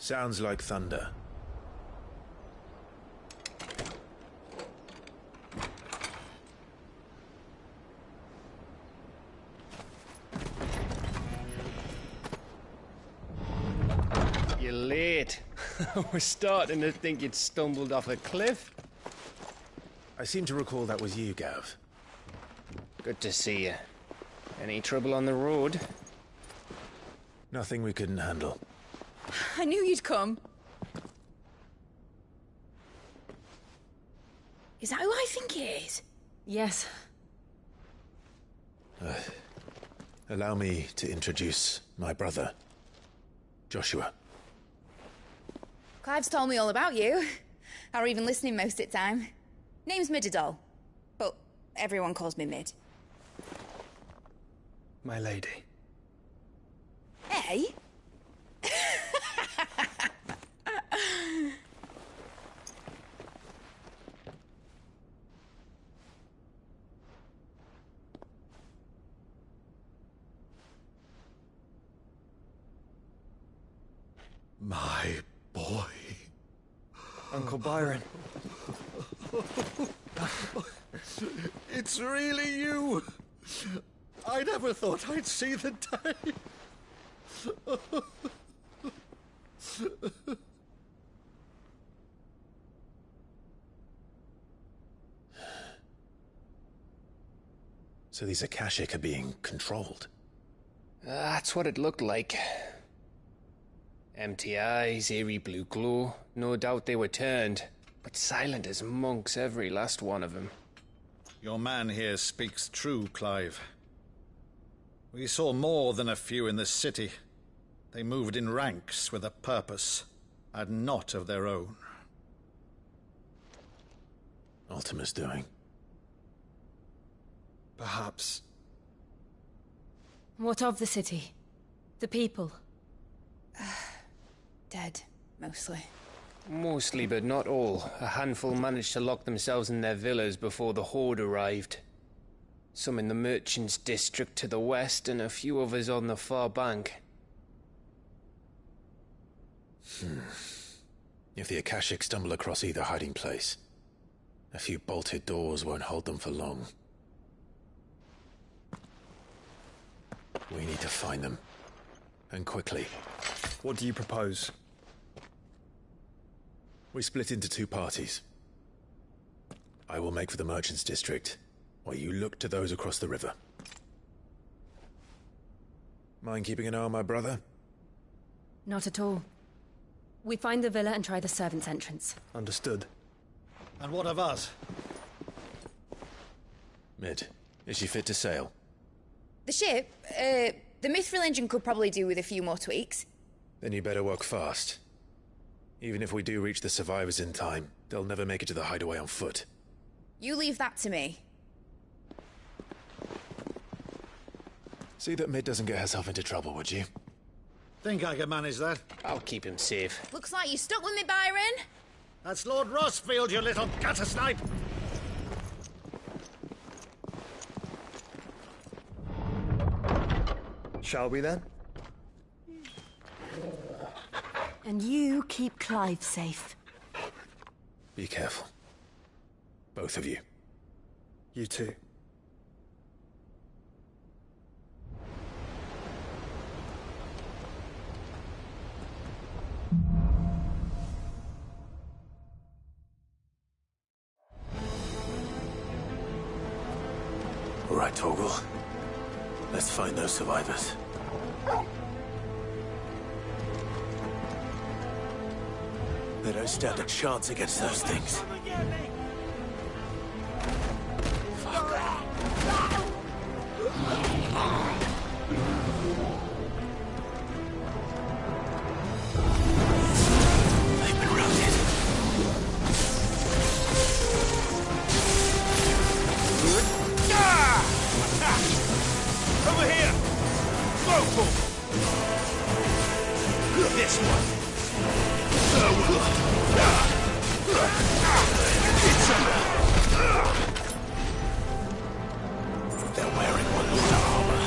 Sounds like thunder. You're late. I was starting to think you'd stumbled off a cliff. I seem to recall that was you, Gav. Good to see you. Any trouble on the road? Nothing we couldn't handle. I knew you'd come. Is that who I think it is? Yes. Allow me to introduce my brother, Joshua. Clive's told me all about you. Or even listening most of the time. Name's Midadol, but everyone calls me Mid. My lady. Hey? My boy. Uncle Byron. It's really you. I never thought I'd see the day. So these Akashic are being controlled? That's what it looked like. Empty eyes, eerie blue glow. No doubt they were turned, but silent as monks, every last one of them. Your man here speaks true, Clive. We saw more than a few in this city. They moved in ranks with a purpose, and not of their own. Ultima's doing. Perhaps. What of the city? The people? Dead, mostly. Mostly, but not all. A handful managed to lock themselves in their villas before the Horde arrived. Some in the Merchants' District to the west, and a few others on the far bank. If the Akashic stumble across either hiding place, a few bolted doors won't hold them for long. We need to find them. And quickly. What do you propose? We split into two parties. I will make for the Merchants' District, while you look to those across the river. Mind keeping an eye on my brother? Not at all. We find the villa and try the servants' entrance. Understood. And what of us? Mid, is she fit to sail? The ship, the Mithril engine could probably do with a few more tweaks. Then you better work fast. Even if we do reach the survivors in time, they'll never make it to the hideaway on foot. You leave that to me. See that Mid doesn't get herself into trouble, would you? Think I can manage that? I'll keep him safe. Looks like you stuck with me, Byron. That's Lord Rossfield, you little gutter snipe! Shall we then? And you keep Clive safe. Be careful. Both of you. You too. All right, Torgal. Let's find those survivors. They don't stand a chance against those things. They've been routed. Over here! Go! This one! They're wearing one armor.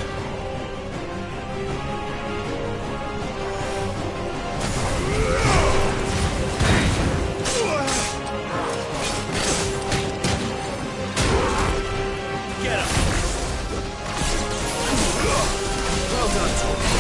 Get him!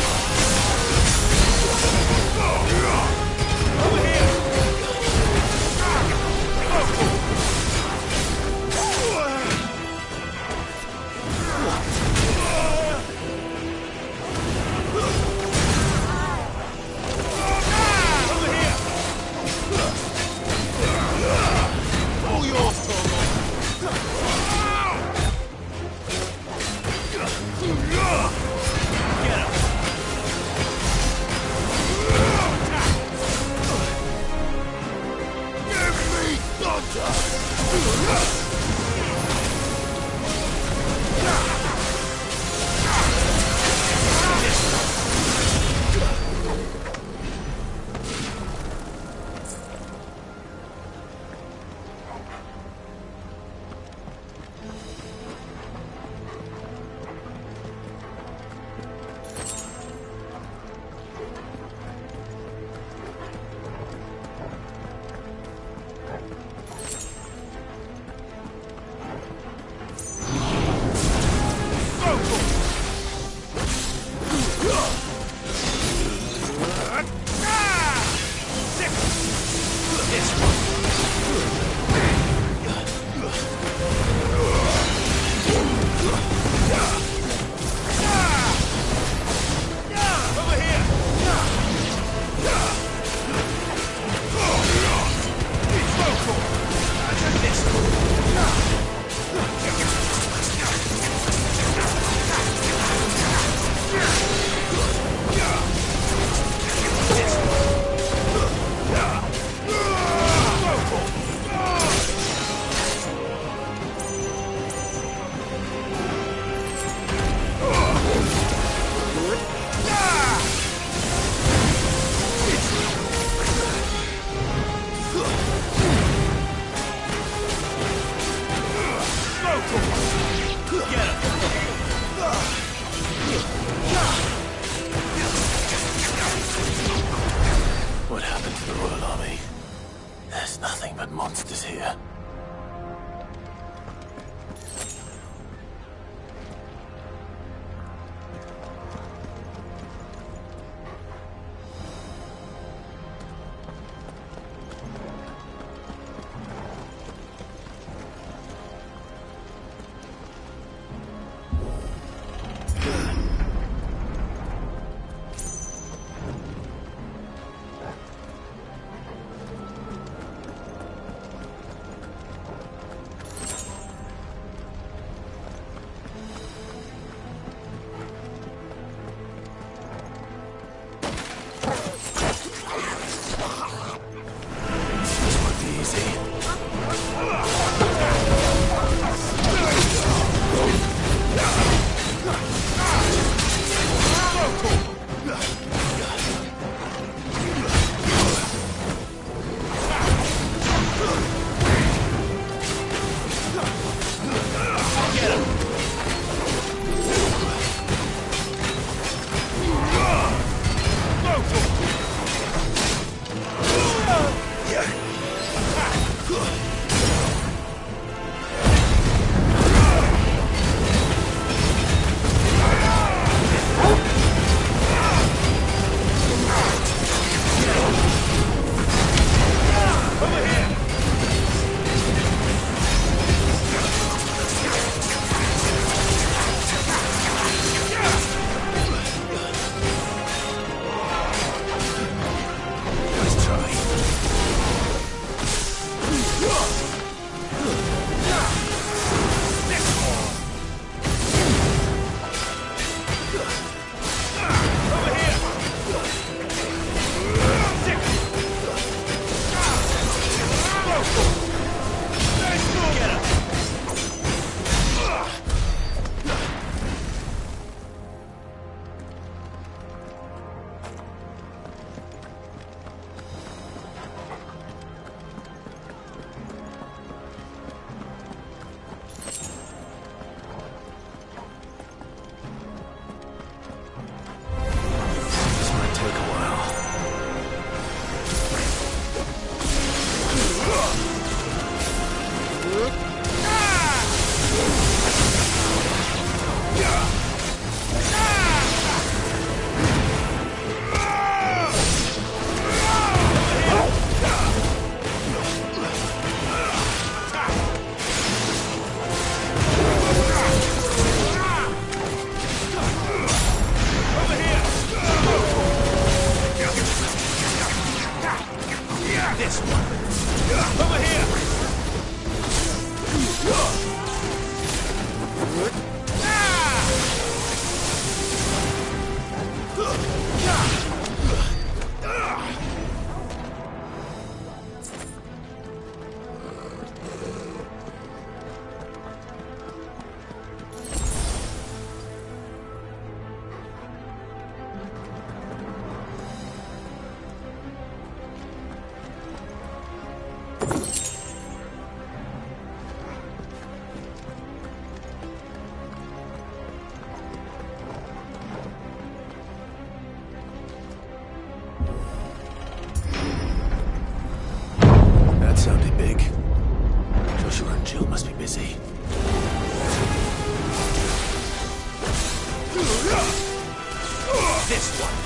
This one.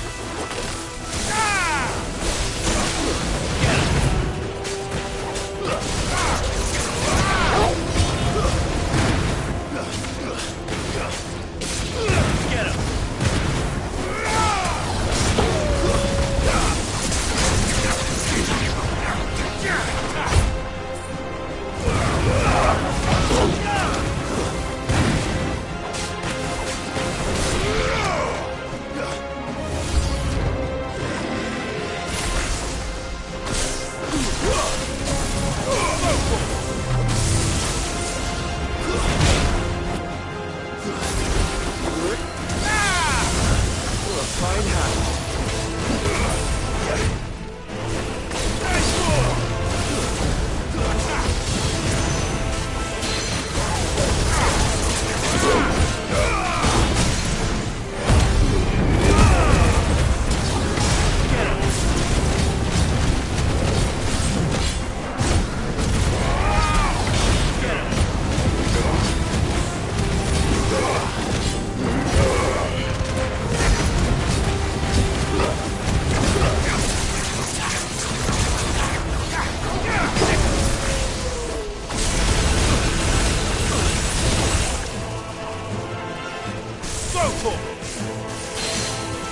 Get him.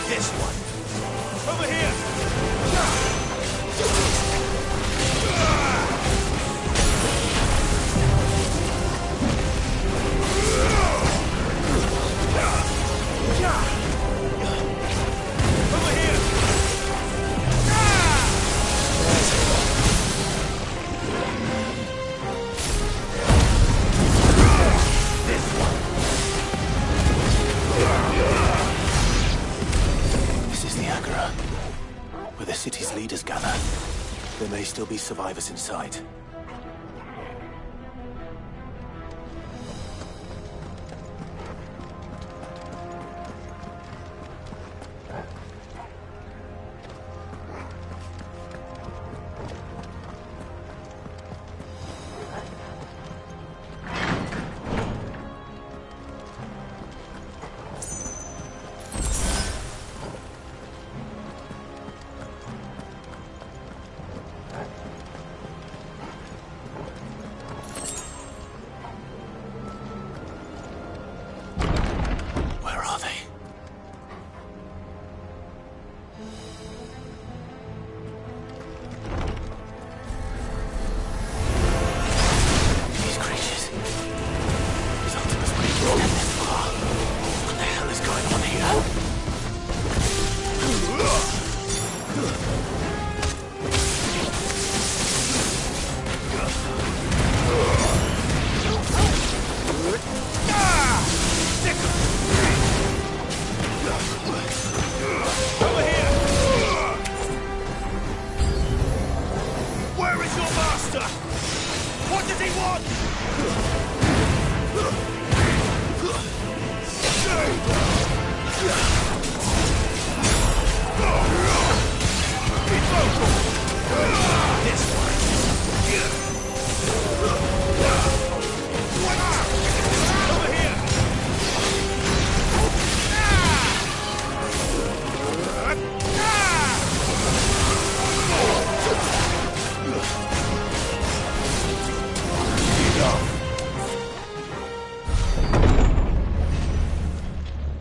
This one. Over here. Over here. This one. This is the Agora, where the city's leaders gather. There may still be survivors inside.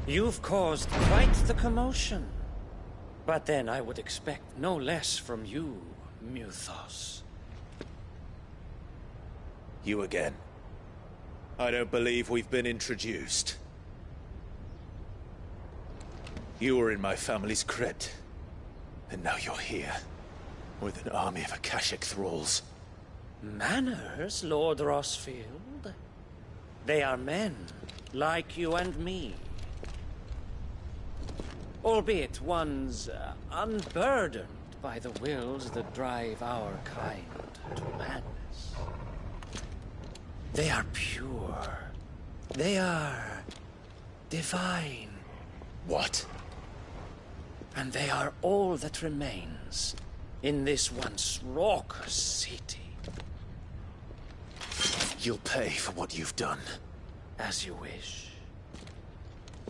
You've caused quite the commotion. But then I would expect no less from you, Muthos. You again. I don't believe we've been introduced. You were in my family's crypt. And now you're here. With an army of Akashic thralls. Manners, Lord Rossfield? They are men, like you and me. Albeit ones unburdened by the wills that drive our kind to madness. They are pure. They are divine. What? And they are all that remains in this once raucous city. You'll pay for what you've done. As you wish.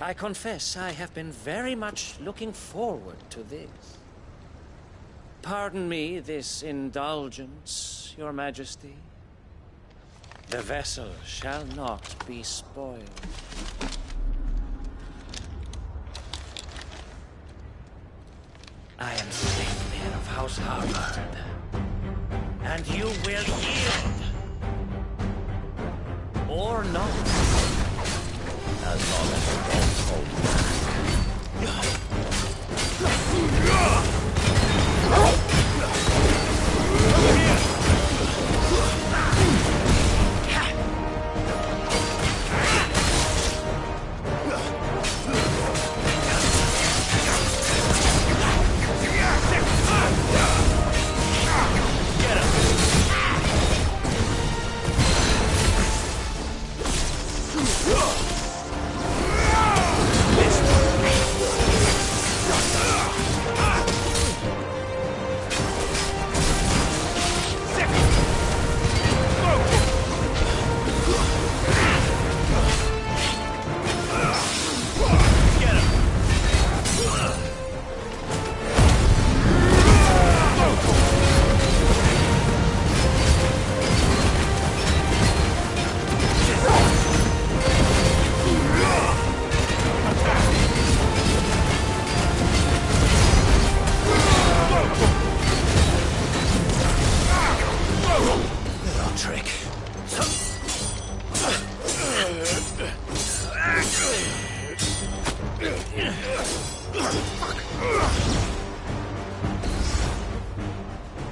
I confess I have been very much looking forward to this. Pardon me this indulgence, Your Majesty. The vessel shall not be spoiled. I am Sigmir of House Harvard, and you will yield. Or not. As long as you don't hold back.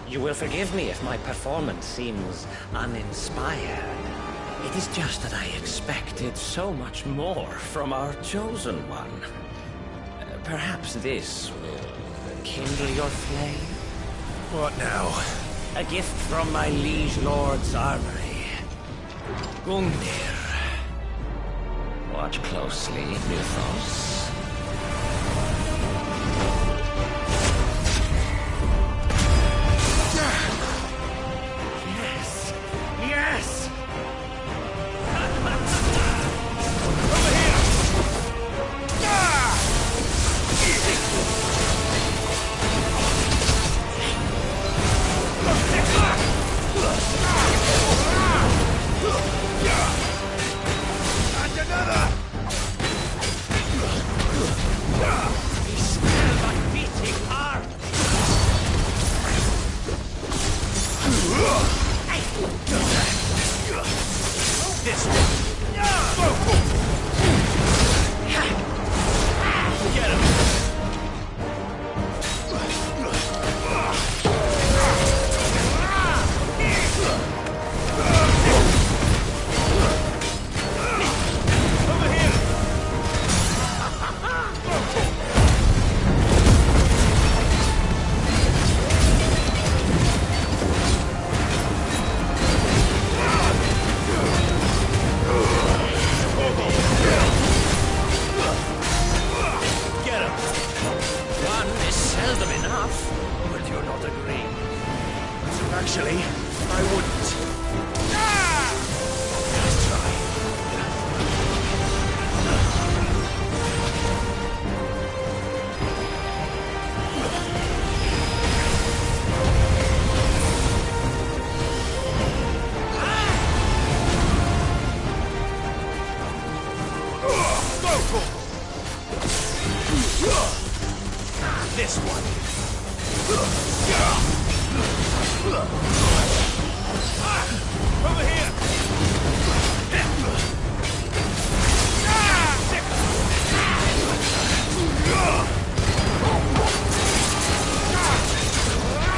You will forgive me if my performance seems uninspired. It is just that I expected so much more from our chosen one. Perhaps this will kindle your flame? What now? A gift from my liege lord's armory. Gungnir. Watch closely, Mythos. Yes! Yes! Over here! And another! Be still, my beating heart! This one! Get him! Over here! Get him! One is seldom enough. Would you not agree? Actually, I wouldn't. Let's try. This one! Over here!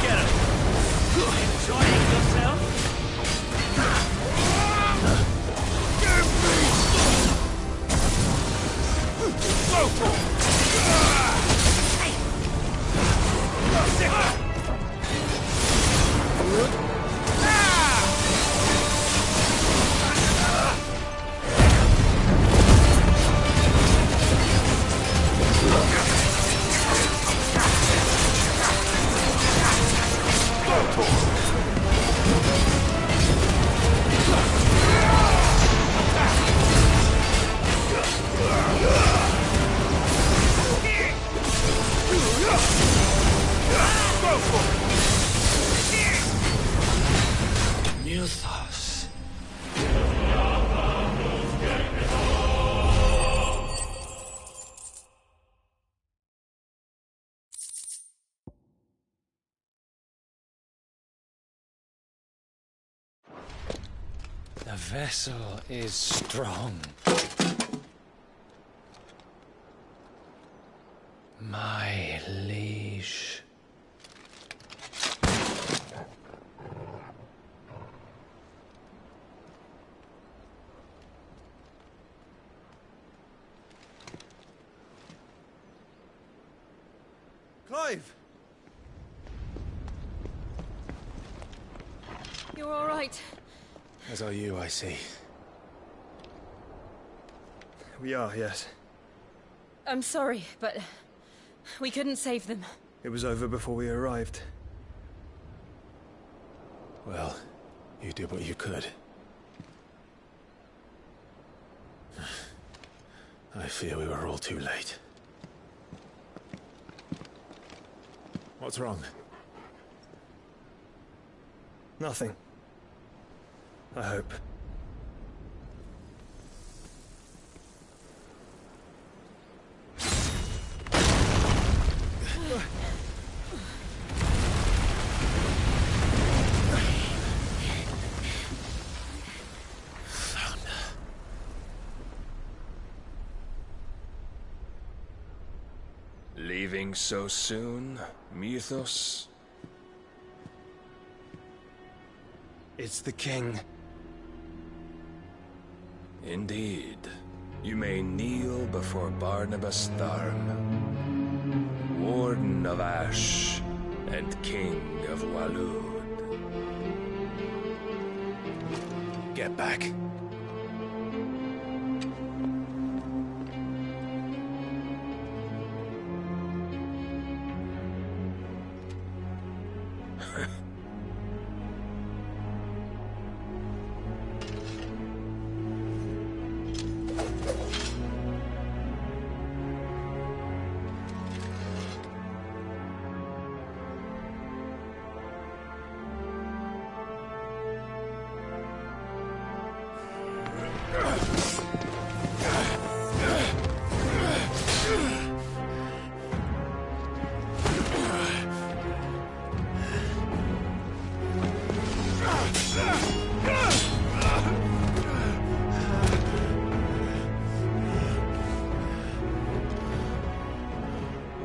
Get him! Enjoying yourself? The vessel is strong. My liege. Clive! You're all right. As are you, I see. We are, yes. I'm sorry, but we couldn't save them. It was over before we arrived. Well, you did what you could. I fear we were all too late. What's wrong? Nothing. I hope. Leaving so soon, Mythos? It's the king. Indeed. You may kneel before Barnabas Tharm, Warden of Ash and King of Walud. Get back.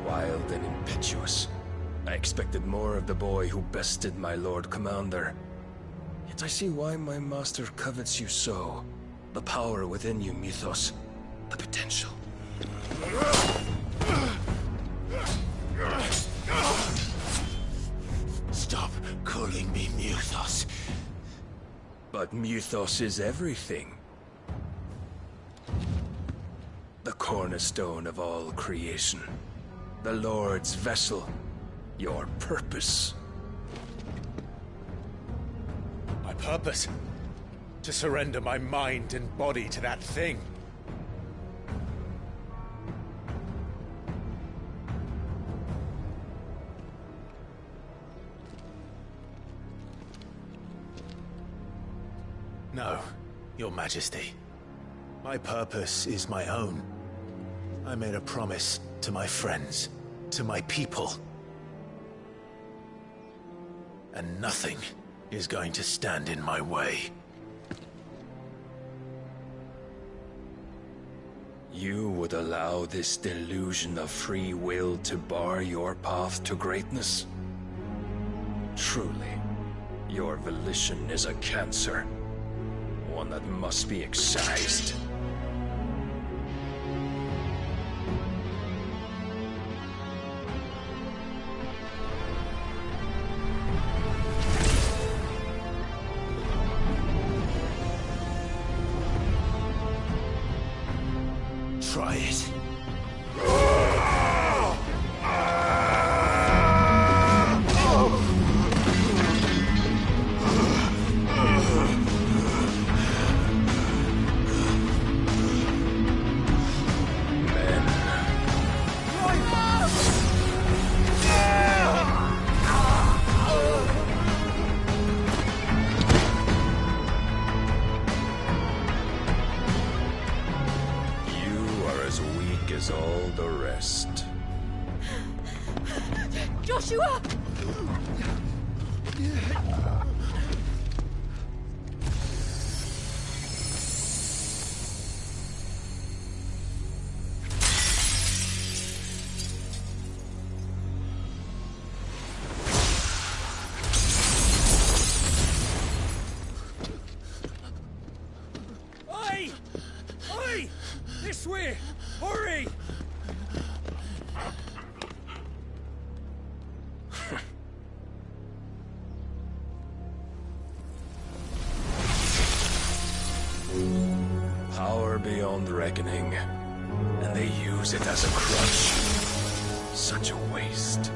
Wild and impetuous. I expected more of the boy who bested my Lord Commander. Yet I see why my master covets you so. The power within you, Mythos. The potential. Stop calling me Mythos. But Mythos is everything. The cornerstone of all creation. The Lord's vessel. Your purpose. My purpose? To surrender my mind and body to that thing. No, Your Majesty. My purpose is my own. I made a promise to my friends, to my people. And nothing is going to stand in my way. You would allow this delusion of free will to bar your path to greatness? Truly, your volition is a cancer. One that must be excised. Try it. All the rest. Joshua! Hurry! Power beyond reckoning. And they use it as a crutch. Such a waste.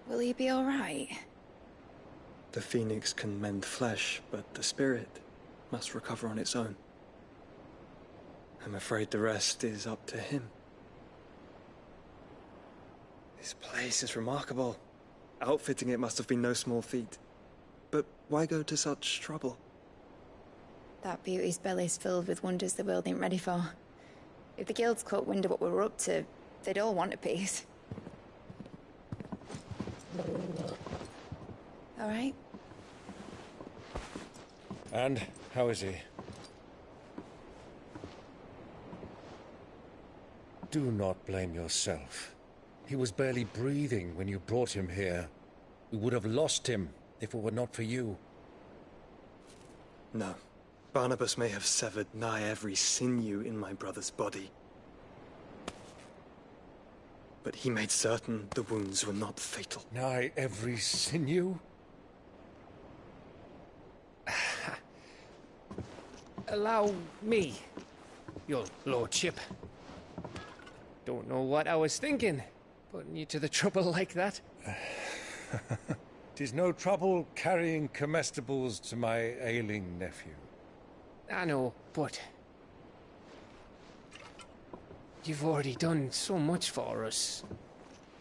Will he be all right? The phoenix can mend flesh, but the spirit must recover on its own. I'm afraid the rest is up to him. This place is remarkable. Outfitting it must have been no small feat. But why go to such trouble? That beauty's belly's filled with wonders the world ain't ready for. If the guilds caught wind of what we were up to, they'd all want a piece. All right? And how is he? Do not blame yourself. He was barely breathing when you brought him here. We would have lost him if it were not for you. No. Barnabas may have severed nigh every sinew in my brother's body. But he made certain the wounds were not fatal. Nigh every sinew? Allow me, your lordship. Don't know what I was thinking, putting you to the trouble like that. 'Tis no trouble carrying comestibles to my ailing nephew. I know, but you've already done so much for us.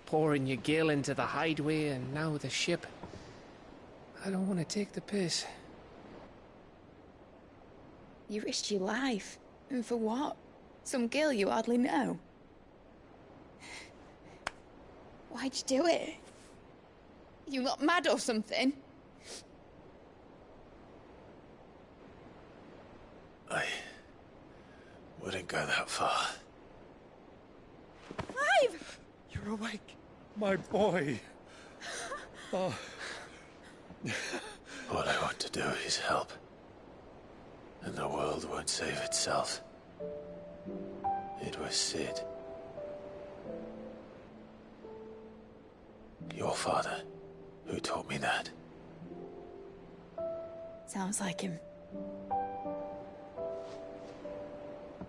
Pouring your gil into the hideaway and now the ship. I don't want to take the piss. You risked your life. And for what? Some girl you hardly know. Why'd you do it? You not mad or something? I wouldn't go that far. Clive! You're awake, my boy. Oh. All I want to do is help. And the world won't save itself. It was Sid. Your father, who taught me that. Sounds like him.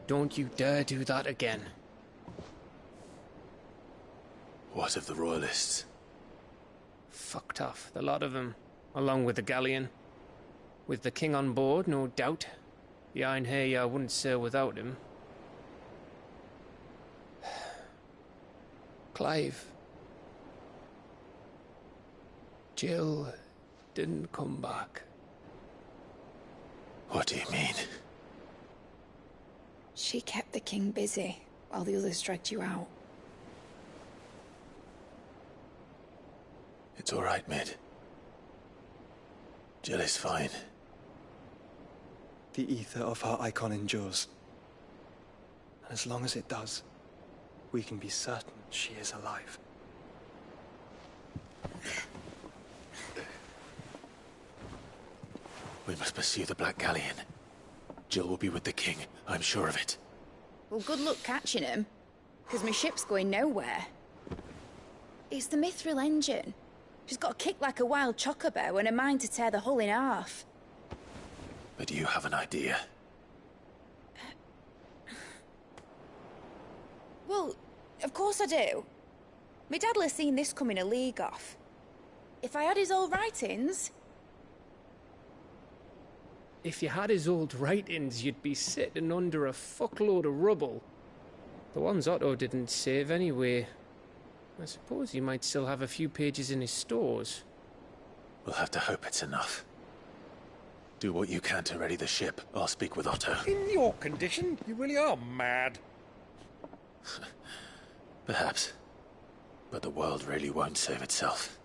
Don't you dare do that again. What of the Royalists? Fucked off, the lot of them, along with the galleon. With the king on board, no doubt. The Iron Hair wouldn't sail without him. Clive. Jill didn't come back. What do you mean? She kept the king busy while the others dragged you out. It's all right, Mid. Jill is fine. The ether of her icon endures. And as long as it does, we can be certain she is alive. We must pursue the Black Galleon. Jill will be with the king, I'm sure of it. Well, good luck catching him, because my ship's going nowhere. It's the Mithril engine. She's got a kick like a wild chocobo and a mind to tear the hull in half. But do you have an idea? Well, of course I do. My dad'll have seen this coming a league off. If I had his old writings... If you had his old writings, you'd be sitting under a fuckload of rubble. The ones Otto didn't save anyway. I suppose he might still have a few pages in his stores. We'll have to hope it's enough. Do what you can to ready the ship. I'll speak with Otto. In your condition, you really are mad. Perhaps. But the world really won't save itself.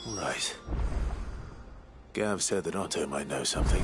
Right. Gav said that Otto might know something.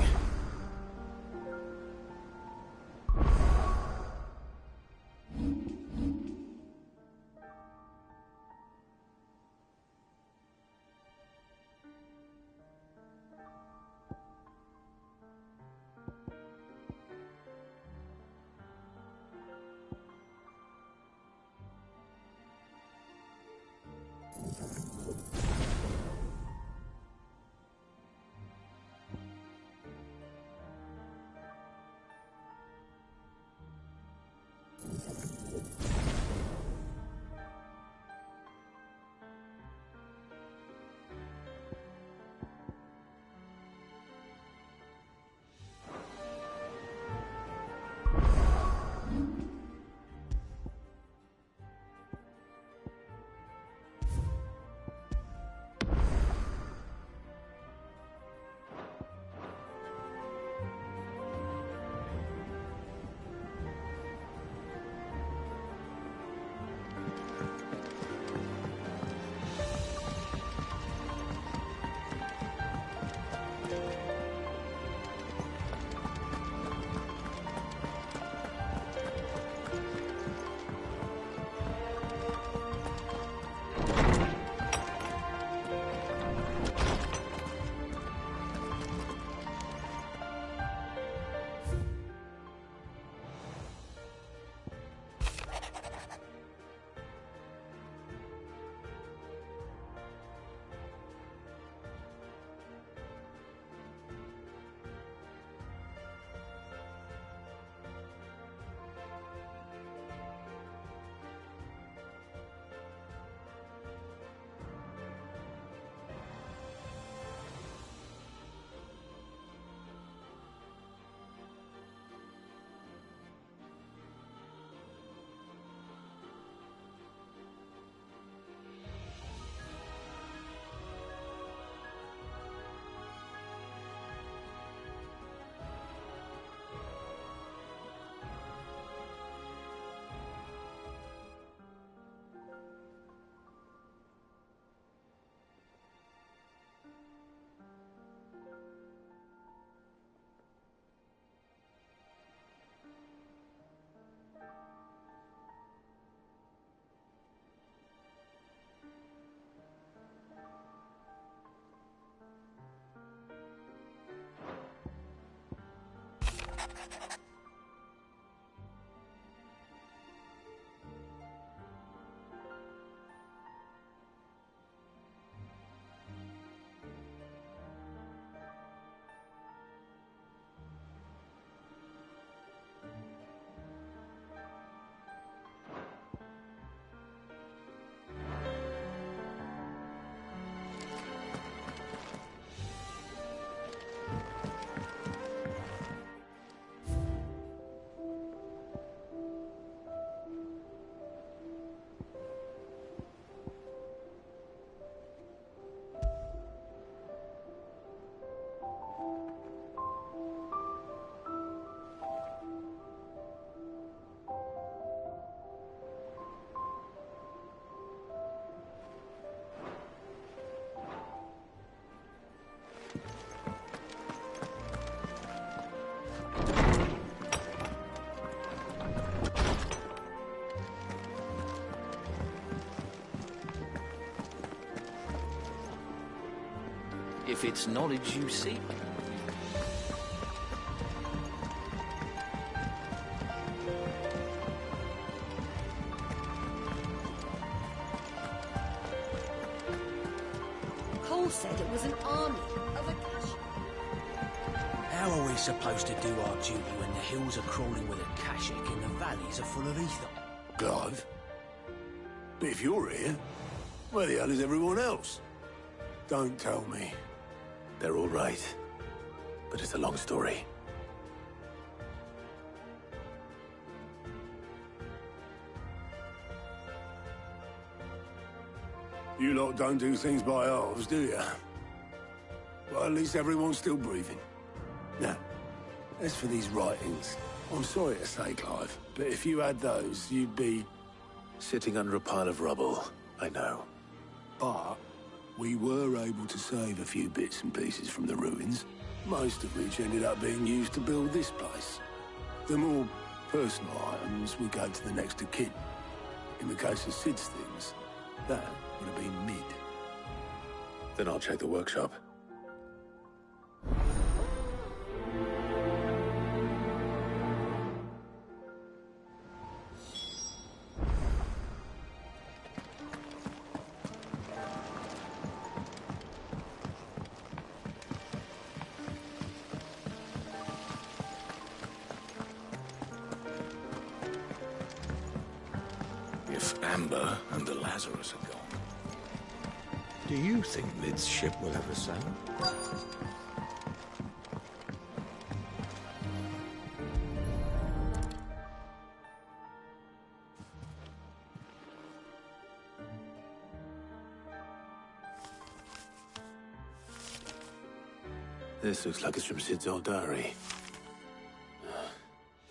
If it's knowledge you seek. Cole said it was an army of a cash. How are we supposed to do our duty when the hills are crawling with a Kashik and the valleys are full of ether? Clive? If you're here, Where the hell is everyone else? Don't tell me. They're all right. But it's a long story. You lot don't do things by halves, do you? Well, at least everyone's still breathing. Now, as for these writings, I'm sorry to say, Clive, but if you had those, you'd be... Sitting under a pile of rubble, I know. But we were able to save a few bits and pieces from the ruins, most of which ended up being used to build this place. The more personal items we gave to the next of kin. In the case of Sid's things, that would have been mid. Then I'll check the workshop. If Amber and the Lazarus are gone, do you think Mid's ship will ever sail? This looks like it's from Sid's old diary.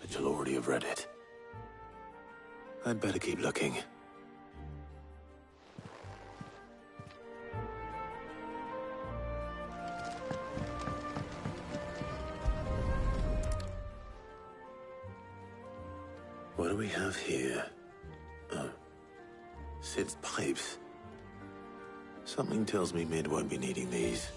But you'll already have read it. I'd better keep looking. What do we have here? Oh. Sid's pipes. Something tells me Mid won't be needing these.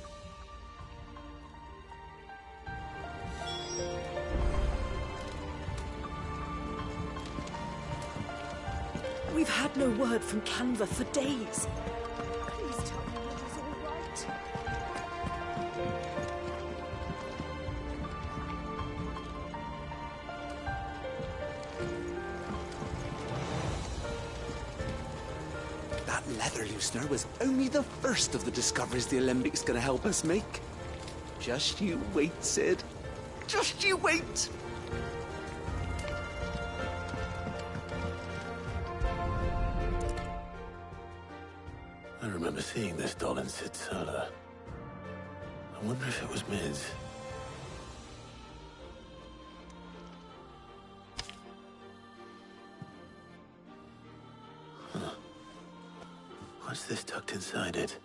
We've had no word from Canva for days. Please tell me it is all right. That leather loosener was only the first of the discoveries the Alembics gonna help us make. Just you wait, Sid. Just you wait! I remember seeing this doll in Sid's cellar. I wonder if it was Mid's. Huh. What's this tucked inside it?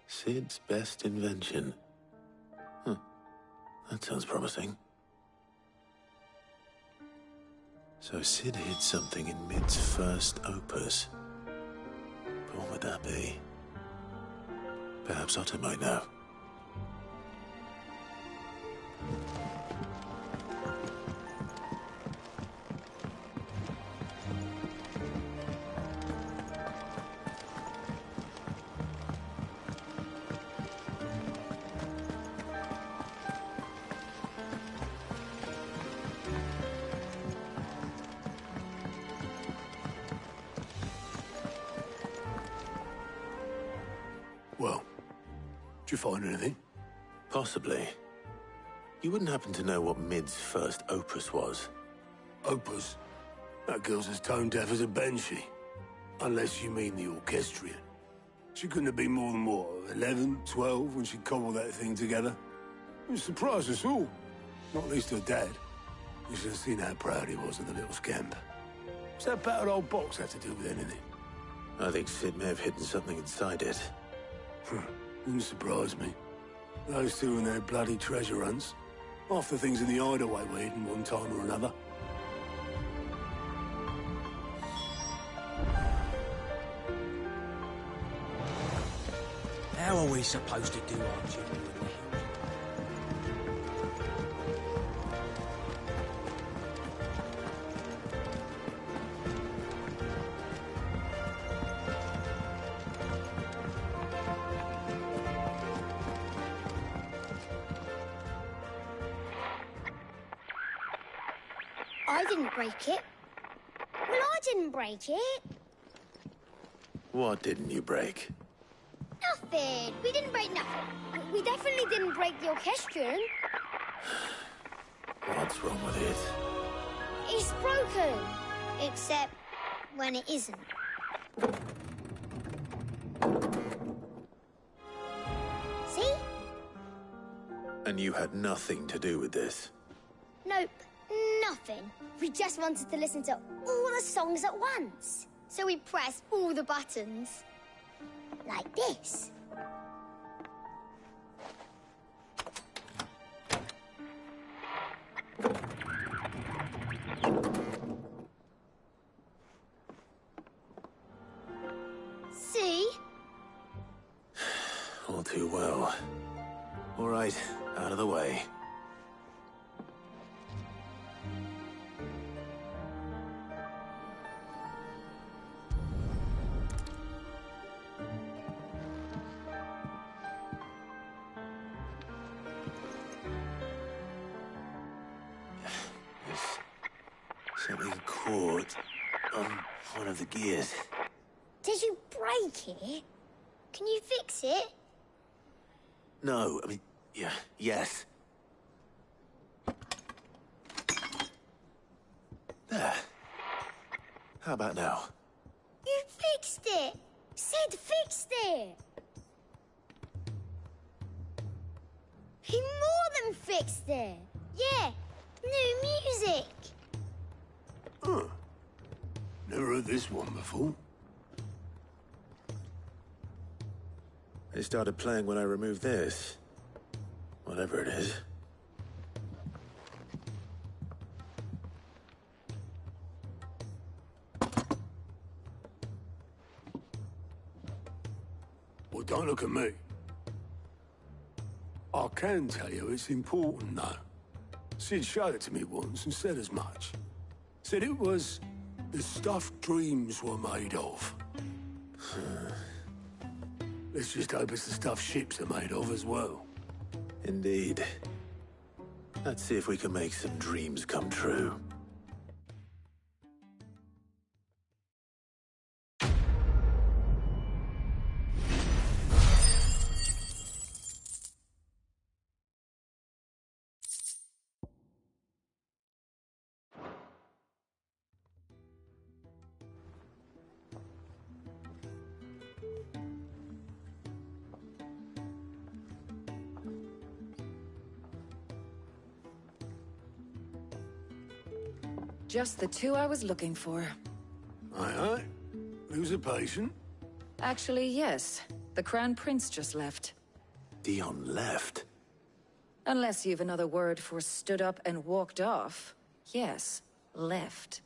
Sid's best invention. Huh. That sounds promising. So Sid hid something in Mid's first opus. But what would that be? Perhaps Otto might know. Well, did you find anything? Possibly. You wouldn't happen to know what Mid's first opus was? Opus? That girl's as tone deaf as a banshee. Unless you mean the orchestrion. She couldn't have been more than, what, 11, 12 when she cobbled that thing together? It surprised us all. Not least her dad. You should have seen how proud he was of the little scamp. What's that battered old box have to do with anything? I think Sid may have hidden something inside it. Wouldn't surprise me. Those two and their bloody treasure hunts. Half the things in the hideaway were hidden one time or another. How are we supposed to do our duty in the hills? I didn't break it. Well, I didn't break it. What didn't you break? Nothing. We didn't break nothing. We definitely didn't break the orchestrion. What's wrong with it? It's broken. Except when it isn't. See? And you had nothing to do with this? Nope. Nothing. We just wanted to listen to all the songs at once. So we pressed all the buttons. Like this. See? All too well. All right, out of the way. Something caught on one of the gears. Did you break it? Can you fix it? No, I mean, yeah, yes. There. How about now? You fixed it! Sid fixed it! He more than fixed it! Yeah, new music! Huh. Never heard this one before. They started playing when I removed this. Whatever it is. Well, don't look at me. I can tell you it's important, though. Sid showed it to me once and said as much. Said it was the stuff dreams were made of. Let's just hope it's the stuff ships are made of as well. Indeed. Let's see if we can make some dreams come true. Just the two I was looking for. Aye, aye. Who's a patient? Actually, yes. The Crown Prince just left. Dion left? Unless you've another word for stood up and walked off. Yes, left.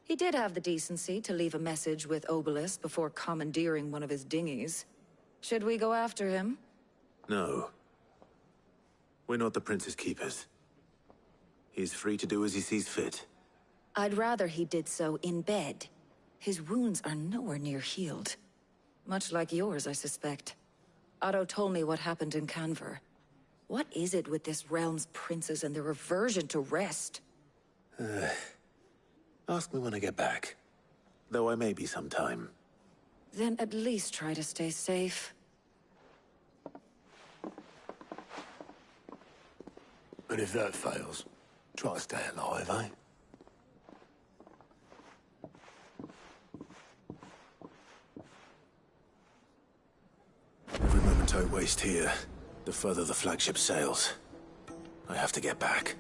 He did have the decency to leave a message with Obelisk before commandeering one of his dinghies. Should we go after him? No. We're not the Prince's keepers. He's free to do as he sees fit. I'd rather he did so in bed. His wounds are nowhere near healed. Much like yours, I suspect. Otto told me what happened in Canver. What is it with this realm's princes and their aversion to rest? Ask me when I get back. Though I may be sometime. Then at least try to stay safe. And if that fails, try to stay alive, eh? Every moment I waste here, the further the flagship sails. I have to get back.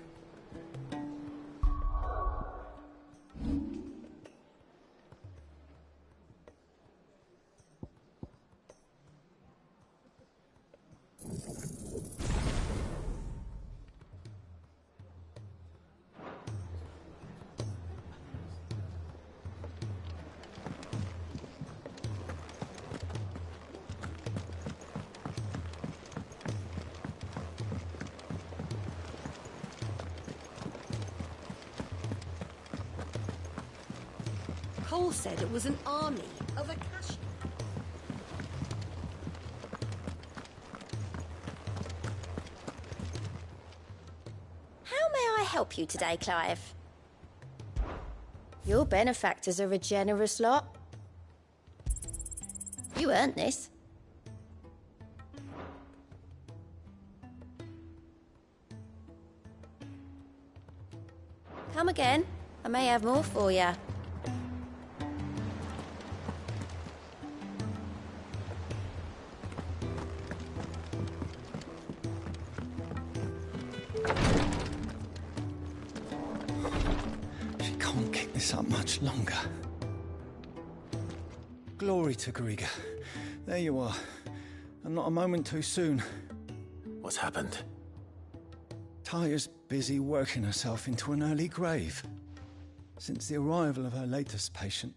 Cole said it was an army of Akashi. How may I help you today, Clive? Your benefactors are a generous lot. You earned this. Come again. I may have more for you. She can't keep this up much longer. Glory to Griga. There you are. And not a moment too soon. What's happened? Taya's busy working herself into an early grave. Since the arrival of her latest patient,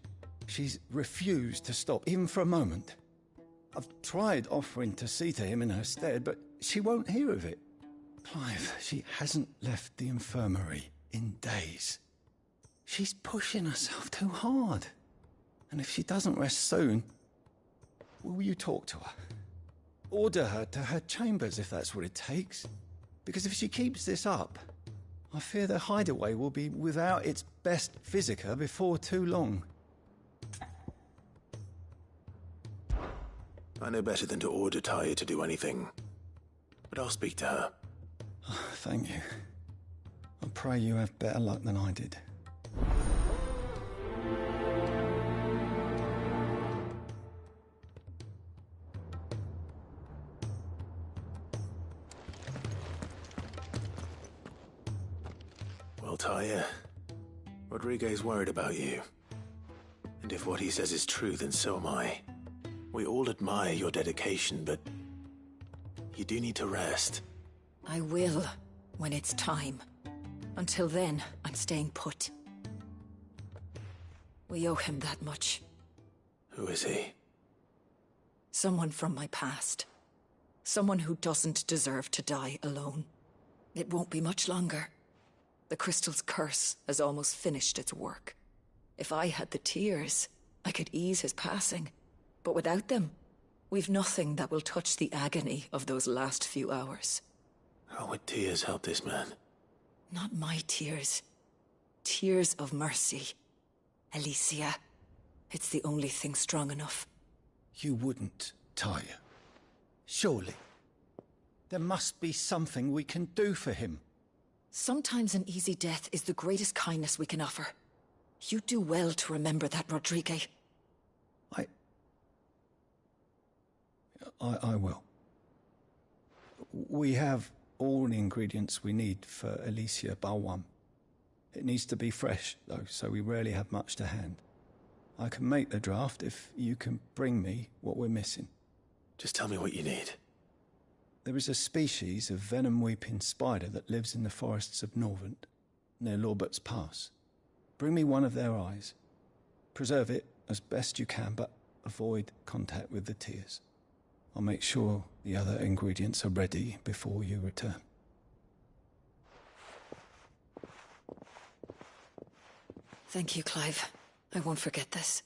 she's refused to stop, even for a moment. I've tried offering to see to him in her stead, but she won't hear of it. Clive, she hasn't left the infirmary in days. She's pushing herself too hard. And if she doesn't rest soon, will you talk to her? Order her to her chambers if that's what it takes. Because if she keeps this up, I fear the hideaway will be without its best physica before too long. I know better than to order Taya to do anything. But I'll speak to her. Oh, thank you. I pray you have better luck than I did. Well, Taya, Rodriguez worried about you. And if what he says is true, then so am I. We all admire your dedication, but you do need to rest. I will, when it's time. Until then, I'm staying put. We owe him that much. Who is he? Someone from my past. Someone who doesn't deserve to die alone. It won't be much longer. The crystal's curse has almost finished its work. If I had the tears, I could ease his passing. But without them, we've nothing that will touch the agony of those last few hours. How would tears help this man? Not my tears. Tears of mercy. Alicia. It's the only thing strong enough. You wouldn't, Taya. Surely. There must be something we can do for him. Sometimes an easy death is the greatest kindness we can offer. You do well to remember that, Rodrigue. I will. We have all the ingredients we need for Alicia Balwam. It needs to be fresh, though, so we rarely have much to hand. I can make the draft if you can bring me what we're missing. Just tell me what you need. There is a species of venom-weeping spider that lives in the forests of Norvent, near Lorbert's Pass. Bring me one of their eyes. Preserve it as best you can, but avoid contact with the tears. I'll make sure the other ingredients are ready before you return. Thank you, Clive. I won't forget this.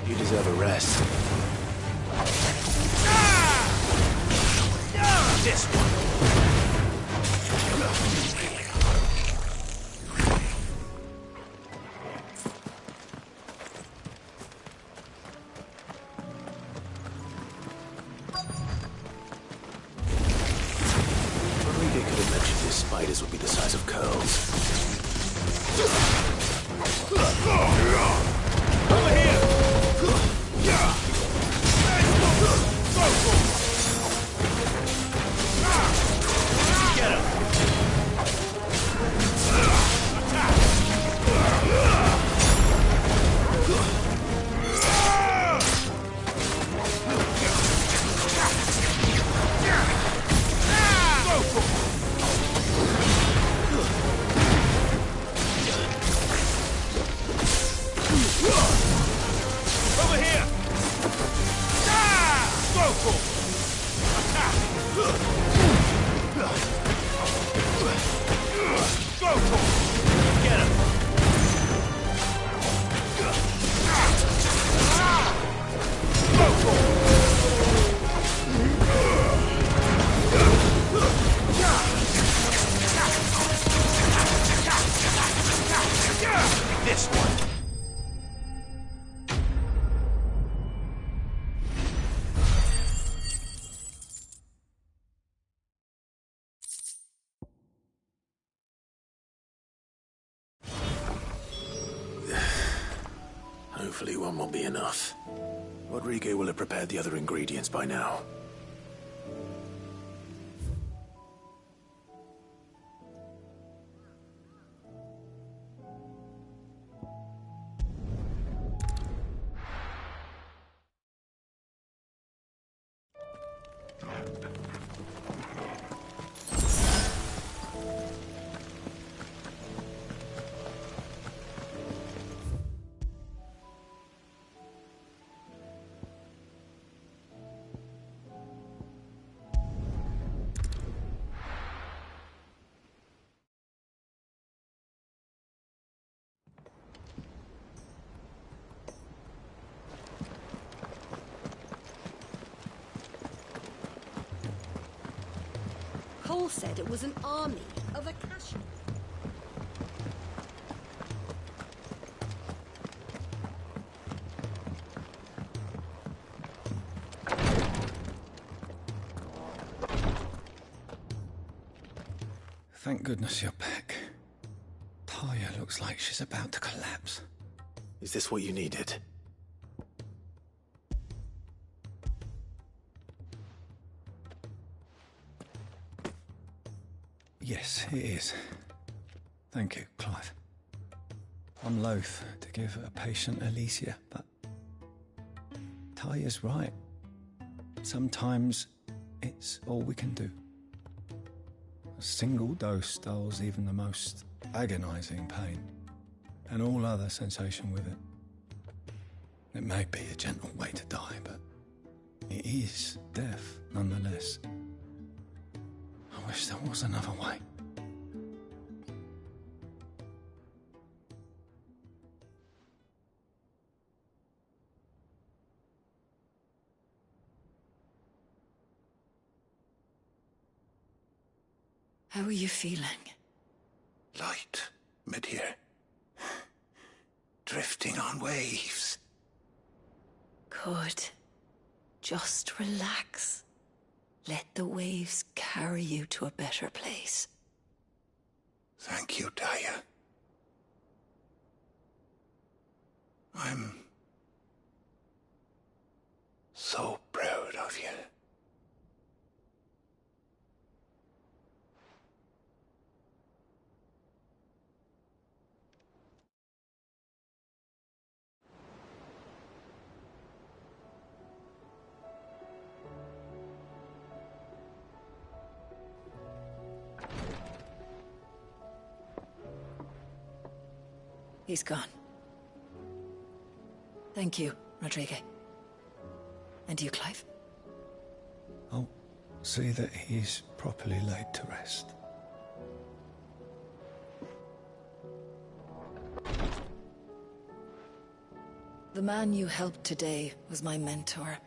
You deserve a rest. This one. Rodriguez could have mentioned his spiders would be the size of curls. Over here! Get him! Over here! Go for it! Attack! Go for it! Get him! Go for it! This one! Hopefully one will be enough. Rodriguez will have prepared the other ingredients by now. Cole said it was an army of Akasha. Thank goodness you're back. Talia looks like she's about to collapse. Is this what you needed? Yes, it is. Thank you, Clive. I'm loath to give a patient Alicia, but Talia's right. Sometimes it's all we can do. A single dose dulls even the most agonizing pain, and all other sensation with it. It may be a gentle way to die, but it is death nonetheless. I wish there was another way. How are you feeling? Light, mid-here. Drifting on waves. Good. Just relax. Let the waves carry you to a better place. Thank you, Talia. I'm so proud of you. He's gone. Thank you, Rodriguez. And you, Clive? I'll see that he's properly laid to rest. The man you helped today was my mentor,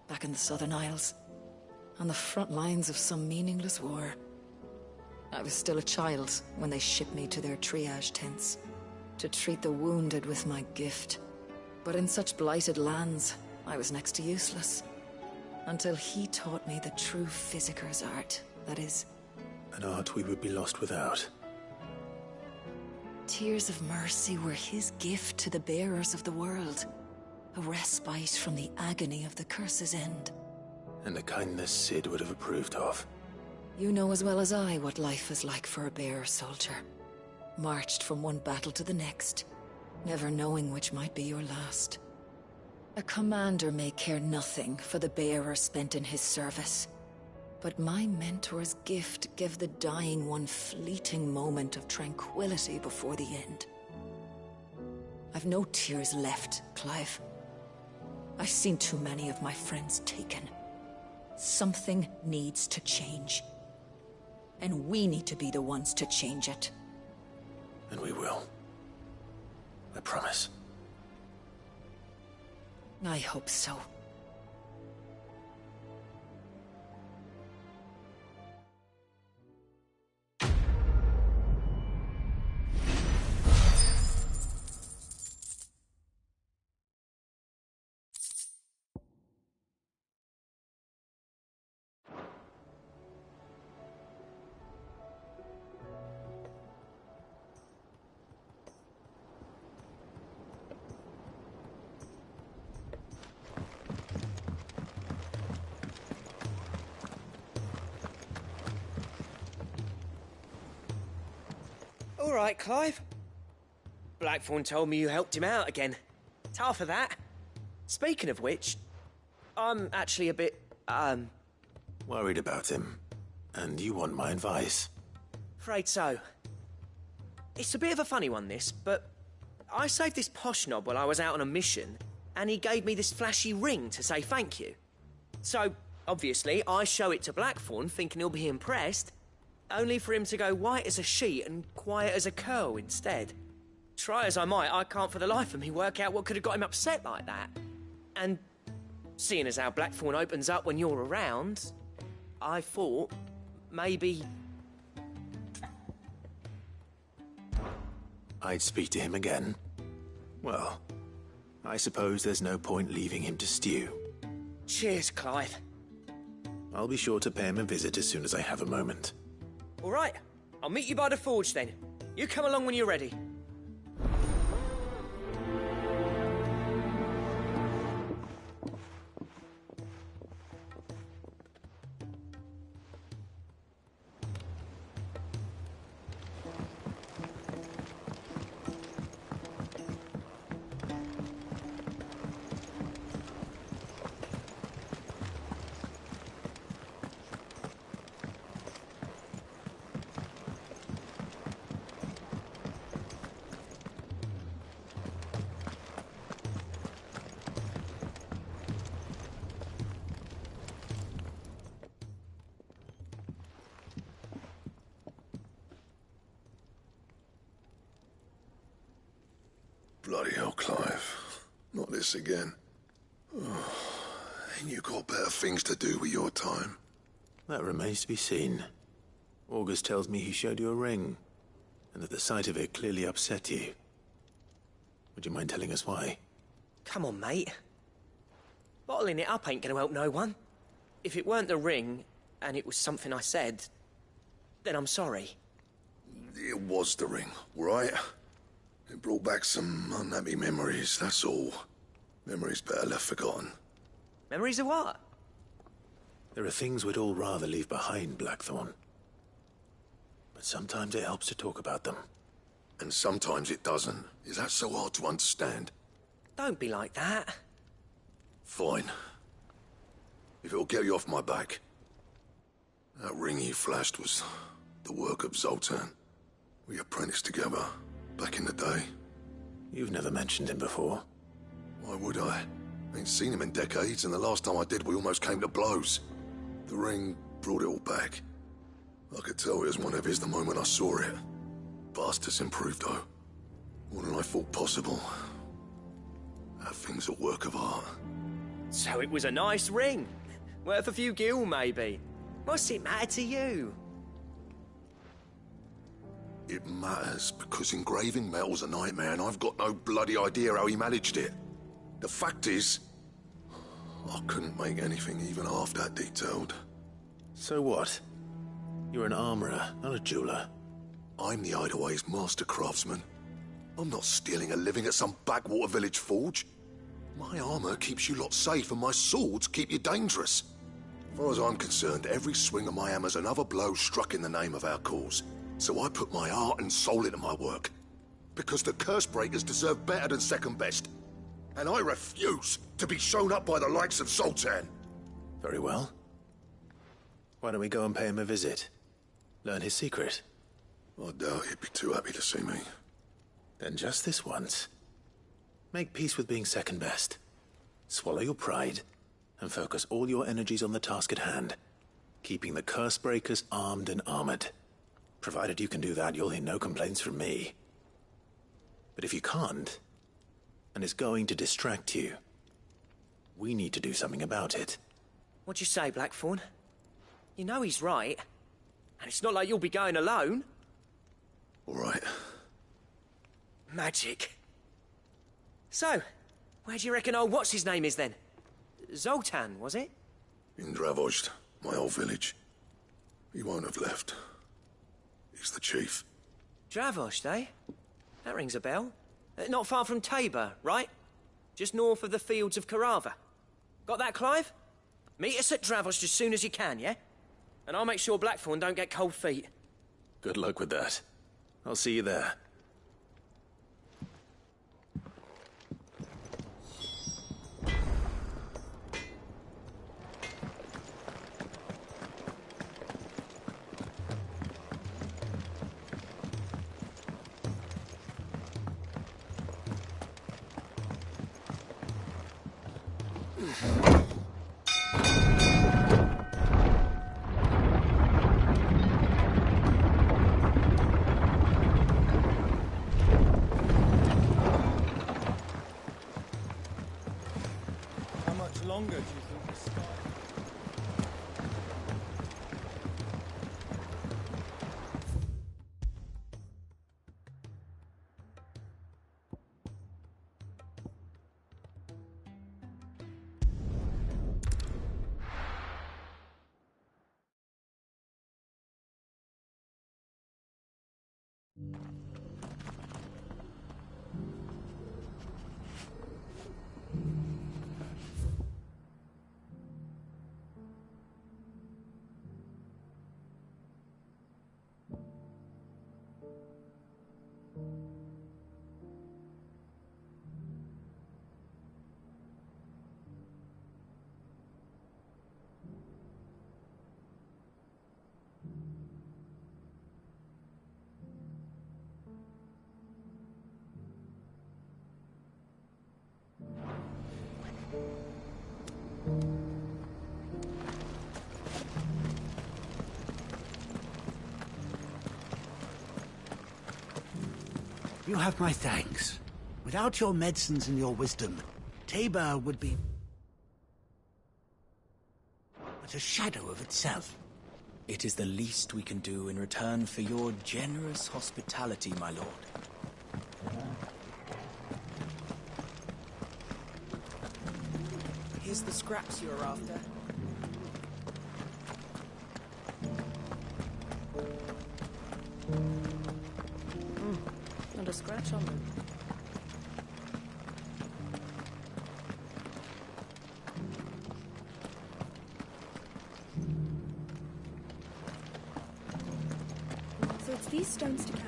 back in the Southern Isles, on the front lines of some meaningless war. I was still a child when they shipped me to their triage tents, to treat the wounded with my gift. But in such blighted lands, I was next to useless. Until he taught me the true physicker's art, that is. An art we would be lost without. Tears of mercy were his gift to the bearers of the world. A respite from the agony of the curse's end. And a kindness Sid would have approved of. You know as well as I what life is like for a bearer soldier. Marched from one battle to the next, never knowing which might be your last. A commander may care nothing for the bearer spent in his service. But my mentor's gift gave the dying one fleeting moment of tranquility before the end. I've no tears left, Clive. I've seen too many of my friends taken. Something needs to change. And we need to be the ones to change it. And we will. I promise. I hope so. All right, Clive. Blackthorn told me you helped him out again. Tough for that. Speaking of which, I'm actually a bit, worried about him. And you want my advice? afraid so. It's a bit of a funny one, this, but I saved this posh knob while I was out on a mission, and he gave me this flashy ring to say thank you. So, obviously, I show it to Blackthorn, thinking he'll be impressed, only for him to go white as a sheet and quiet as a curl instead. Try as I might, I can't for the life of me work out what could have got him upset like that. And seeing as how Blackthorn opens up when you're around, I thought maybe... I'd speak to him again. Well, I suppose there's no point leaving him to stew. Cheers, Clive. I'll be sure to pay him a visit as soon as I have a moment. All right, I'll meet you by the forge then. You come along when you're ready. Bloody hell, Clive. Not this again. Oh, ain't you got better things to do with your time? That remains to be seen. August tells me he showed you a ring, and that the sight of it clearly upset you. Would you mind telling us why? Come on, mate. Bottling it up ain't gonna help no one. If it weren't the ring, and it was something I said, then I'm sorry. It was the ring, right? It brought back some unhappy memories, that's all. Memories better left forgotten. Memories of what? There are things we'd all rather leave behind, Blackthorn. But sometimes it helps to talk about them. And sometimes it doesn't. Is that so hard to understand? Don't be like that. Fine. If it'll get you off my back. That ring you flashed was the work of Zoltan. We apprenticed together. Back in the day. You've never mentioned him before. Why would I? Ain't seen him in decades, and the last time I did, we almost came to blows. The ring brought it all back. I could tell it was one of his the moment I saw it. Vast has improved, though. More than I thought possible. That thing's a work of art. So it was a nice ring. Worth a few gil, maybe. What's it matter to you? It matters because engraving metal's a nightmare and I've got no bloody idea how he managed it. The fact is, I couldn't make anything even half that detailed. So what? You're an armorer, not a jeweler. I'm the Hideaway's master craftsman. I'm not stealing a living at some backwater village forge. My armor keeps you lot safe and my swords keep you dangerous. As far as I'm concerned, every swing of my hammer's another blow struck in the name of our cause. So I put my heart and soul into my work. Because the curse breakers deserve better than second best. And I refuse to be shown up by the likes of Zoltan. Very well. Why don't we go and pay him a visit? Learn his secret. I doubt he'd be too happy to see me. Then just this once. Make peace with being second best. Swallow your pride, and focus all your energies on the task at hand. Keeping the curse breakers armed and armored. Provided you can do that, you'll hear no complaints from me. But if you can't, and it's going to distract you, we need to do something about it. What'd you say, Blackthorn? You know he's right. And it's not like you'll be going alone. All right. Magic. So, where do you reckon old what's-his-name is then? Zoltan, was it? In Dravozd, my old village. He won't have left. He's the chief. Dravozd, eh? That rings a bell. Not far from Tabor, right? Just north of the fields of Carava. Got that, Clive? Meet us at Dravozd as soon as you can, yeah? And I'll make sure Blackthorn don't get cold feet. Good luck with that. I'll see you there. How much longer do you think this spy? You have my thanks. Without your medicines and your wisdom, Tabor would be but a shadow of itself. It is the least we can do in return for your generous hospitality, my lord. Here's the scraps you're after. Not a scratch on them. So it's these stones to Canva.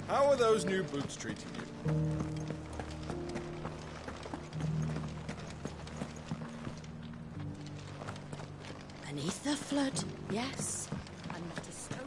How are those new boots treating you? A Beneath the flood, yes. And not a stove.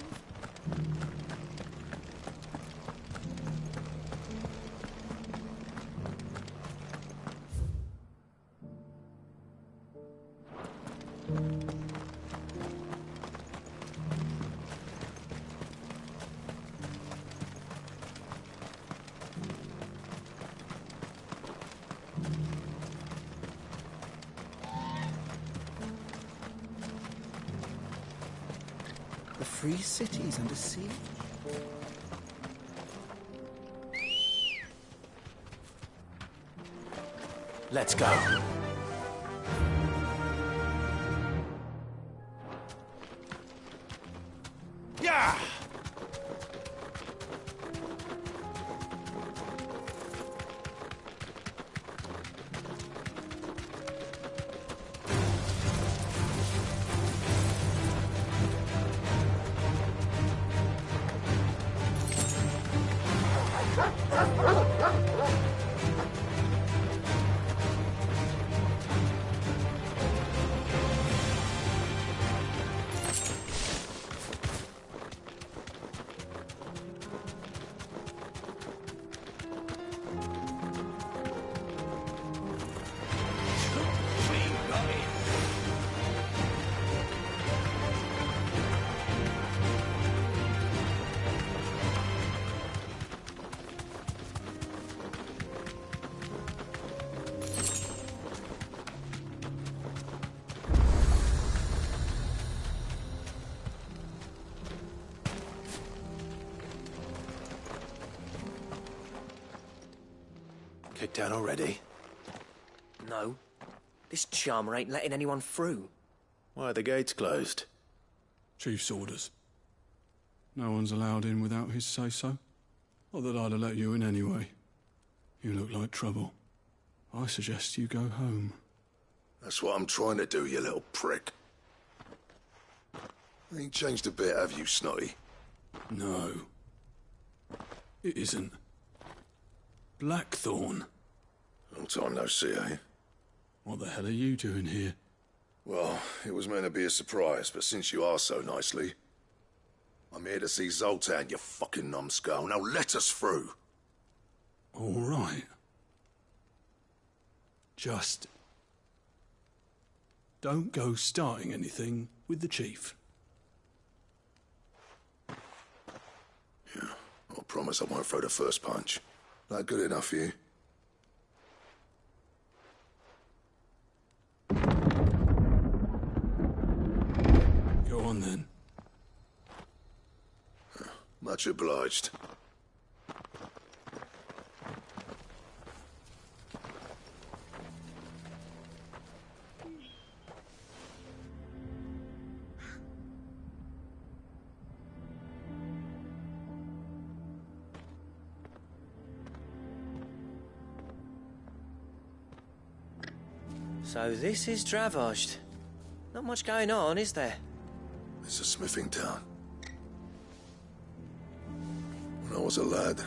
The free cities under siege. Let's go. Yeah! Kicked down already? No. This charmer ain't letting anyone through. Why are the gates closed? Chief's orders. No one's allowed in without his say-so. Not that I'd have let you in anyway. You look like trouble. I suggest you go home. That's what I'm trying to do, you little prick. Ain't changed a bit, have you, Snotty? No. It isn't. Blackthorn. Long time no see, eh? What the hell are you doing here? Well, it was meant to be a surprise, but since you asked so nicely, I'm here to see Zoltan, you fucking numbskull. Now let us through. All right. Just don't go starting anything with the chief. Yeah, I promise I won't throw the first punch. That good enough for you? Go on then. Much obliged. So this is Dravosht. Not much going on, is there? It's a smithing town. When I was a lad,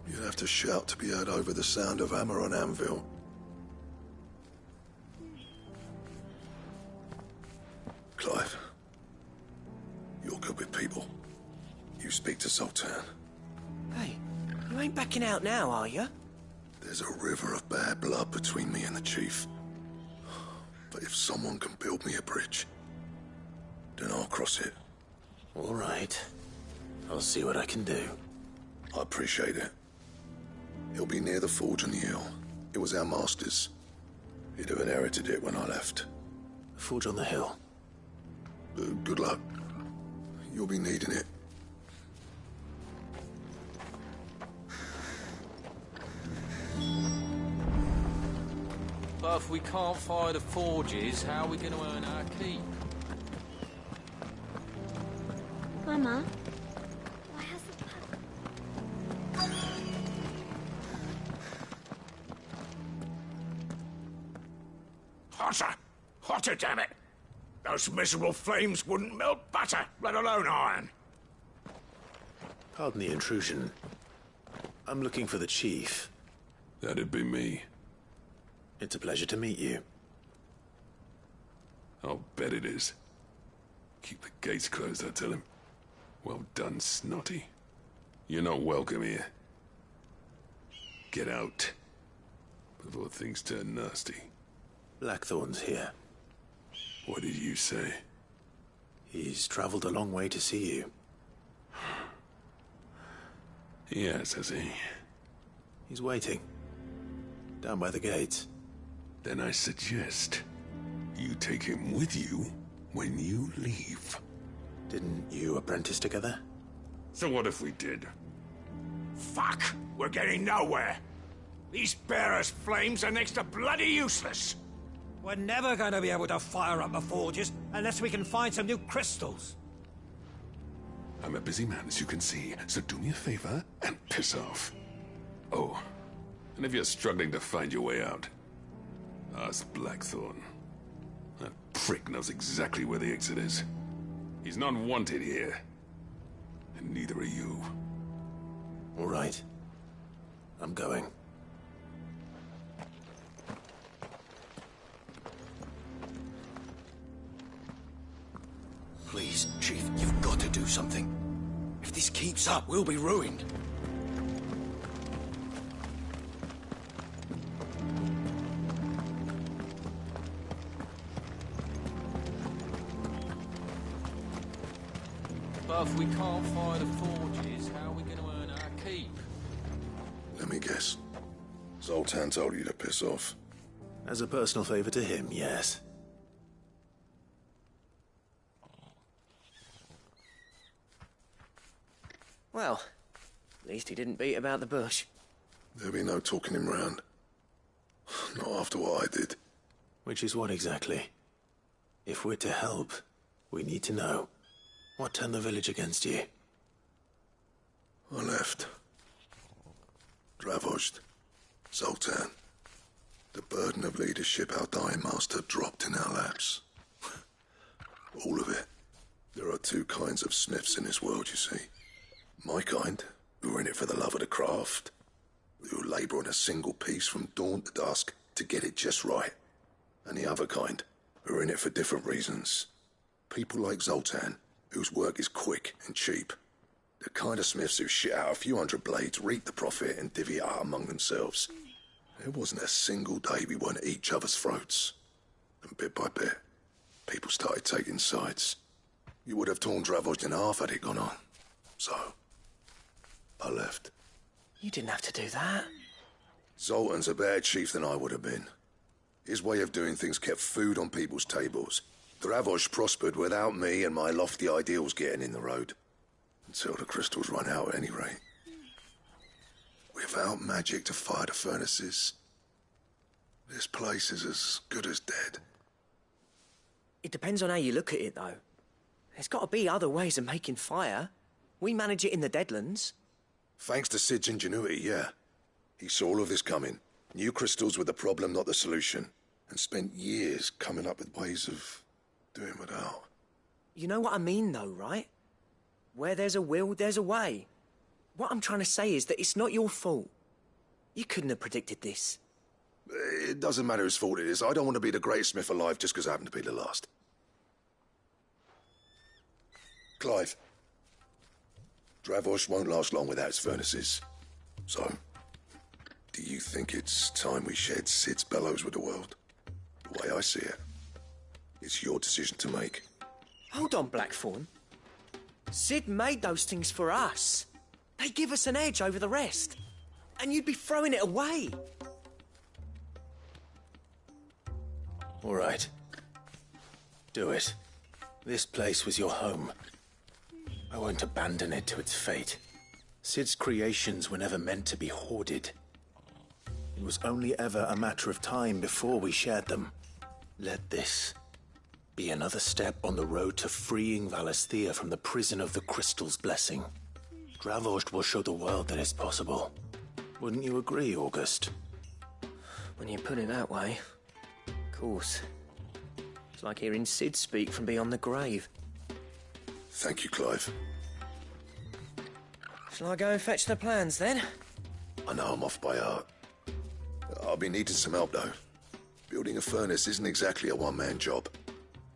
you'd have to shout to be heard over the sound of hammer on anvil. Clive, you're good with people. You speak to Zoltan. Hey, you ain't backing out now, are you? There's a river of bad blood between me and the chief. But if someone can build me a bridge, then I'll cross it. All right. I'll see what I can do. I appreciate it. It'll be near the forge on the hill. It was our master's. He'd have inherited it when I left. The forge on the hill? Good luck. You'll be needing it. But if we can't fire the forges, how are we going to earn our keep? Mama, Hotter! Hotter, damn it! Those miserable flames wouldn't melt butter, let alone iron. Pardon the intrusion. I'm looking for the chief. That'd be me. It's a pleasure to meet you. I'll bet it is. Keep the gates closed, I tell him. Well done, Snotty. You're not welcome here. Get out. Before things turn nasty. Blackthorn's here. What did you say? He's traveled a long way to see you. Yes, has he? He's waiting. Down by the gates. Then I suggest you take him with you when you leave. Didn't you apprentice together? So what if we did? Fuck! We're getting nowhere. These bearers' flames are next to bloody useless. We're never going to be able to fire up the forges unless we can find some new crystals. I'm a busy man, as you can see, so do me a favor and piss off. Oh, and if you're struggling to find your way out, ask Blackthorn. That prick knows exactly where the exit is. He's not wanted here. And neither are you. All right. I'm going. Please, Chief, you've got to do something. If this keeps up, we'll be ruined. But if we can't fire the forges, how are we going to earn our keep? Let me guess. Zoltan told you to piss off. As a personal favor to him, yes. Well, at least he didn't beat about the bush. There'll be no talking him round. Not after what I did. Which is what exactly? If we're to help, we need to know. What turned the village against you? I left. Dravost. Zoltan. The burden of leadership our dying master dropped in our laps. All of it. There are two kinds of smiths in this world, you see. My kind, who are in it for the love of the craft, who labour on a single piece from dawn to dusk to get it just right. And the other kind, who are in it for different reasons. People like Zoltan, whose work is quick and cheap. The kind of smiths who shit out a few hundred blades, reap the profit and divvy it out among themselves. There wasn't a single day we weren't at each other's throats. And bit by bit, people started taking sides. You would have torn Dravost in half had it gone on. So, I left. You didn't have to do that. Zoltan's a better chief than I would have been. His way of doing things kept food on people's tables. Dravost prospered without me and my lofty ideals getting in the road. Until the crystals run out at any rate. Without magic to fire the furnaces, this place is as good as dead. It depends on how you look at it, though. There's got to be other ways of making fire. We manage it in the Deadlands. Thanks to Sid's ingenuity, yeah. He saw all of this coming. Knew crystals were the problem, not the solution. And spent years coming up with ways of doing without. You know what I mean, though, right? Where there's a will, there's a way. What I'm trying to say is that it's not your fault. You couldn't have predicted this. It doesn't matter whose fault it is. I don't want to be the greatest smith alive just because I happen to be the last. Clive. Dravost won't last long without its furnaces. So, do you think it's time we shared Sid's bellows with the world? The way I see it, it's your decision to make. Hold on, Blackthorn. Sid made those things for us. They give us an edge over the rest. And you'd be throwing it away. All right. Do it. This place was your home. I won't abandon it to its fate. Sid's creations were never meant to be hoarded. It was only ever a matter of time before we shared them. Let this be another step on the road to freeing Valisthea from the prison of the Crystal's blessing. Dravost will show the world that it's possible. Wouldn't you agree, August? When you put it that way, of course. It's like hearing Sid speak from beyond the grave. Thank you, Clive. Shall I go and fetch the plans, then? I know I'm off by heart. I'll be needing some help, though. Building a furnace isn't exactly a one-man job.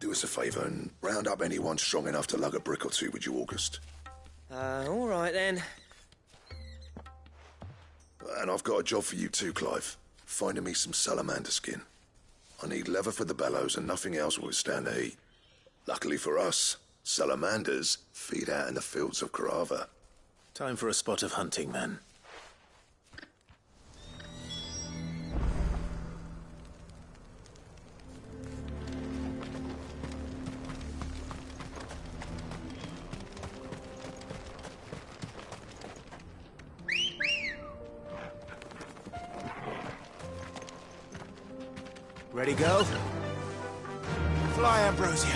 Do us a favour and round up anyone strong enough to lug a brick or two with you, August. All right then. And I've got a job for you too, Clive. Finding me some salamander skin. I need leather for the bellows and nothing else will withstand the heat. Luckily for us, salamanders feed out in the fields of Carava. Time for a spot of hunting, then. Ready, go? Fly, Ambrosia.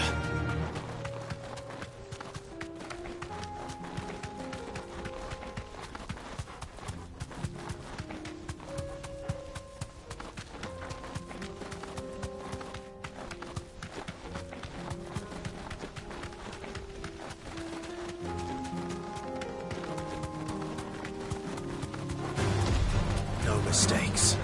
No mistakes.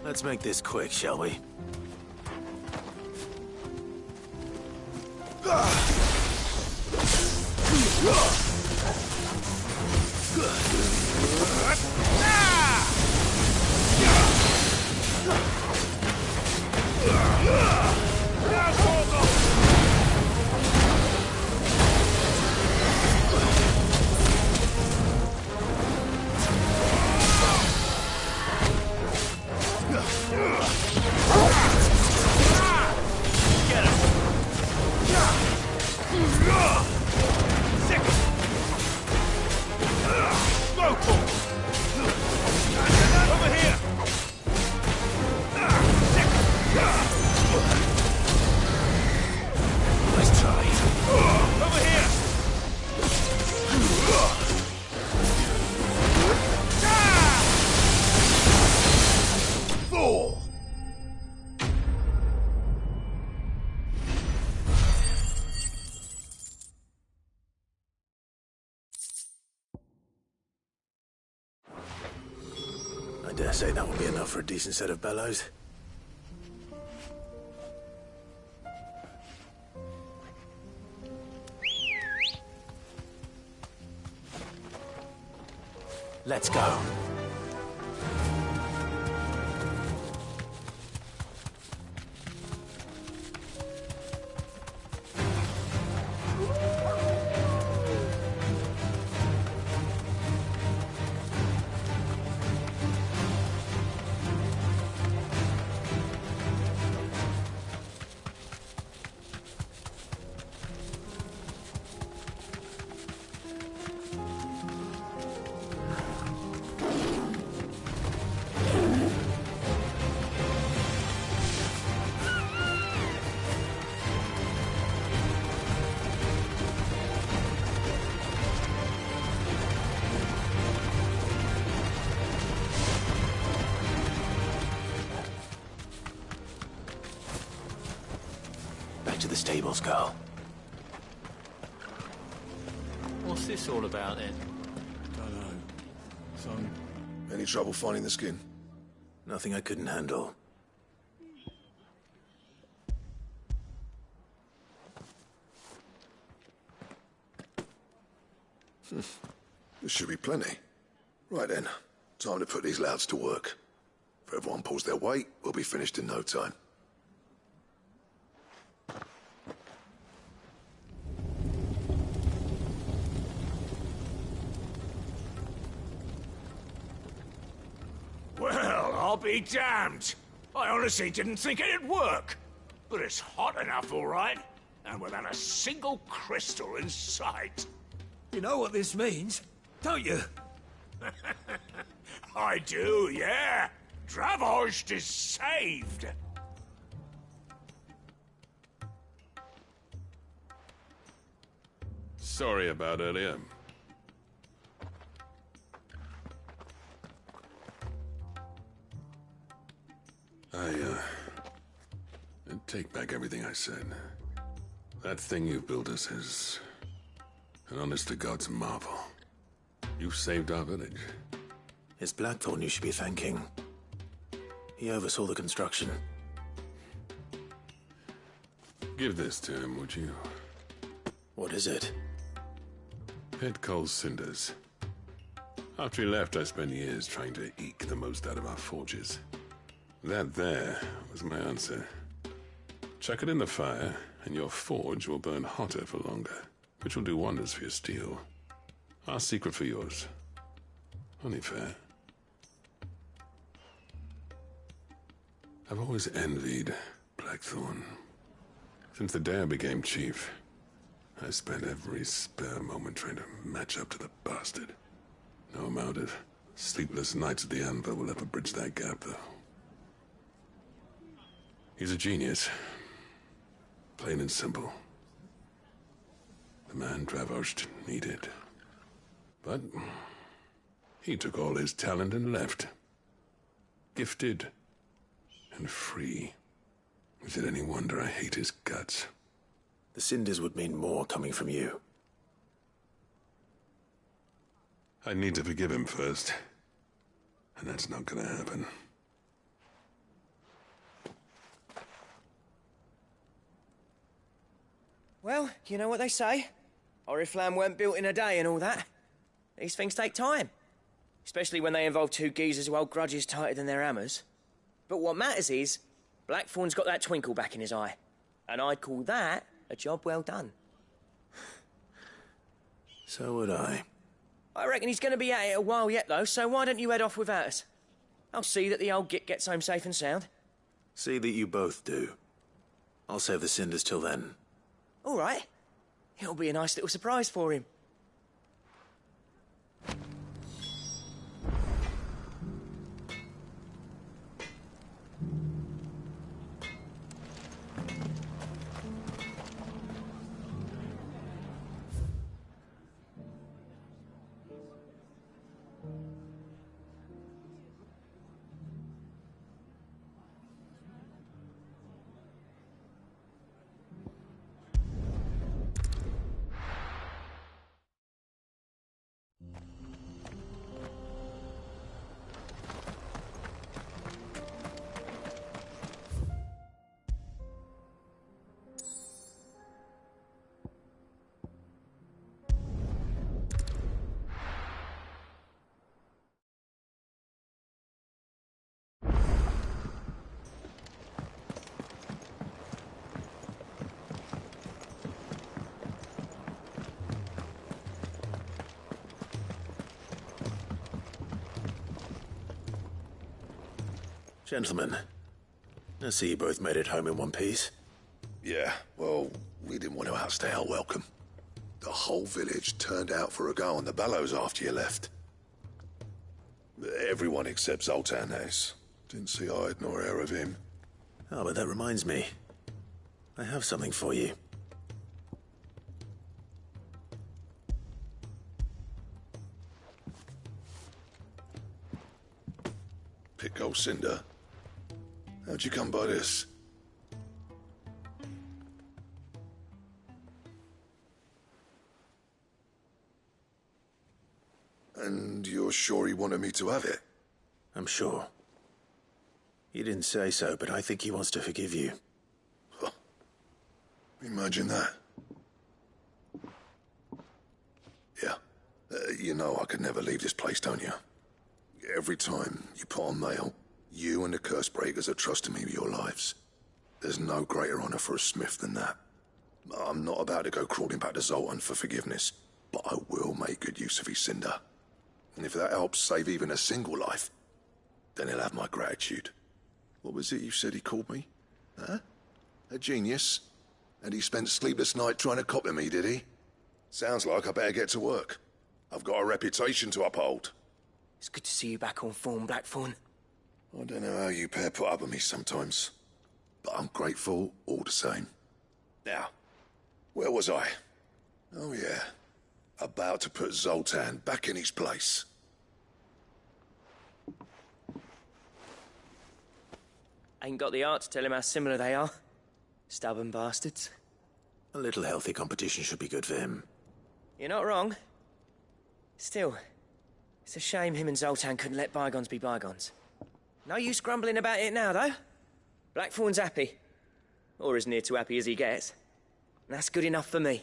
Let's make this quick, shall we? I dare say that will be enough for a decent set of bellows. Let's go. To the stables, girl. What's this all about, then? Don't know. Some... Any trouble finding the skin? Nothing I couldn't handle. There should be plenty. Right then, time to put these louds to work. If everyone pulls their weight, we'll be finished in no time. Well, I'll be damned. I honestly didn't think it'd work. But it's hot enough, all right. And without a single crystal in sight. You know what this means, don't you? I do, yeah. Dravost is saved. Sorry about earlier. I take back everything I said. That thing you built us is an honest-to-God's marvel. You saved our village. It's Blackthorn you should be thanking. He oversaw the construction. Give this to him, would you? What is it? Pit Coal's cinders. After he left, I spent years trying to eke the most out of our forges. That there was my answer. Chuck it in the fire, and your forge will burn hotter for longer, which will do wonders for your steel. Our secret for yours. Only fair. I've always envied Blackthorn. Since the day I became chief, I spent every spare moment trying to match up to the bastard. No amount of sleepless nights at the Anvil will ever bridge that gap, though. He's a genius. Plain and simple. The man Dravost needed. But he took all his talent and left. Gifted and free. Is it any wonder I hate his guts? The cinders would mean more coming from you. I need to forgive him first. And that's not gonna happen. Well, you know what they say. Oriflamme weren't built in a day and all that. These things take time. Especially when they involve two geezers who hold grudges tighter than their hammers. But what matters is, Blackthorn's got that twinkle back in his eye. And I'd call that a job well done. So would I. I reckon he's going to be at it a while yet, though, so why don't you head off without us? I'll see that the old git gets home safe and sound. See that you both do. I'll save the cinders till then. All right. It'll be a nice little surprise for him. Gentlemen, I see you both made it home in one piece. Yeah, well, we didn't want to outstay our welcome. The whole village turned out for a go on the bellows after you left. Everyone except Zoltan has. Didn't see hide nor hair of him. Oh, but that reminds me. I have something for you. Pico Cinder. How'd you come by this? And you're sure he wanted me to have it? I'm sure. He didn't say so, but I think he wants to forgive you. Huh. Imagine that. Yeah. You know I could never leave this place, don't you? Every time you put on mail, you and the Curse Breakers are trusting me with your lives. There's no greater honor for a smith than that. I'm not about to go crawling back to Zoltan for forgiveness, but I will make good use of his cinder. And if that helps save even a single life, then he'll have my gratitude. What was it you said he called me? Huh? A genius? And he spent sleepless night trying to copy me, did he? Sounds like I better get to work. I've got a reputation to uphold. It's good to see you back on form, Blackthorn. I don't know how you pair put up with me sometimes, but I'm grateful all the same. Now, where was I? Oh yeah, about to put Zoltan back in his place. Ain't got the art to tell him how similar they are. Stubborn bastards. A little healthy competition should be good for him. You're not wrong. Still, it's a shame him and Zoltan couldn't let bygones be bygones. No use grumbling about it now, though. Blackthorn's happy. Or as near to happy as he gets. And that's good enough for me.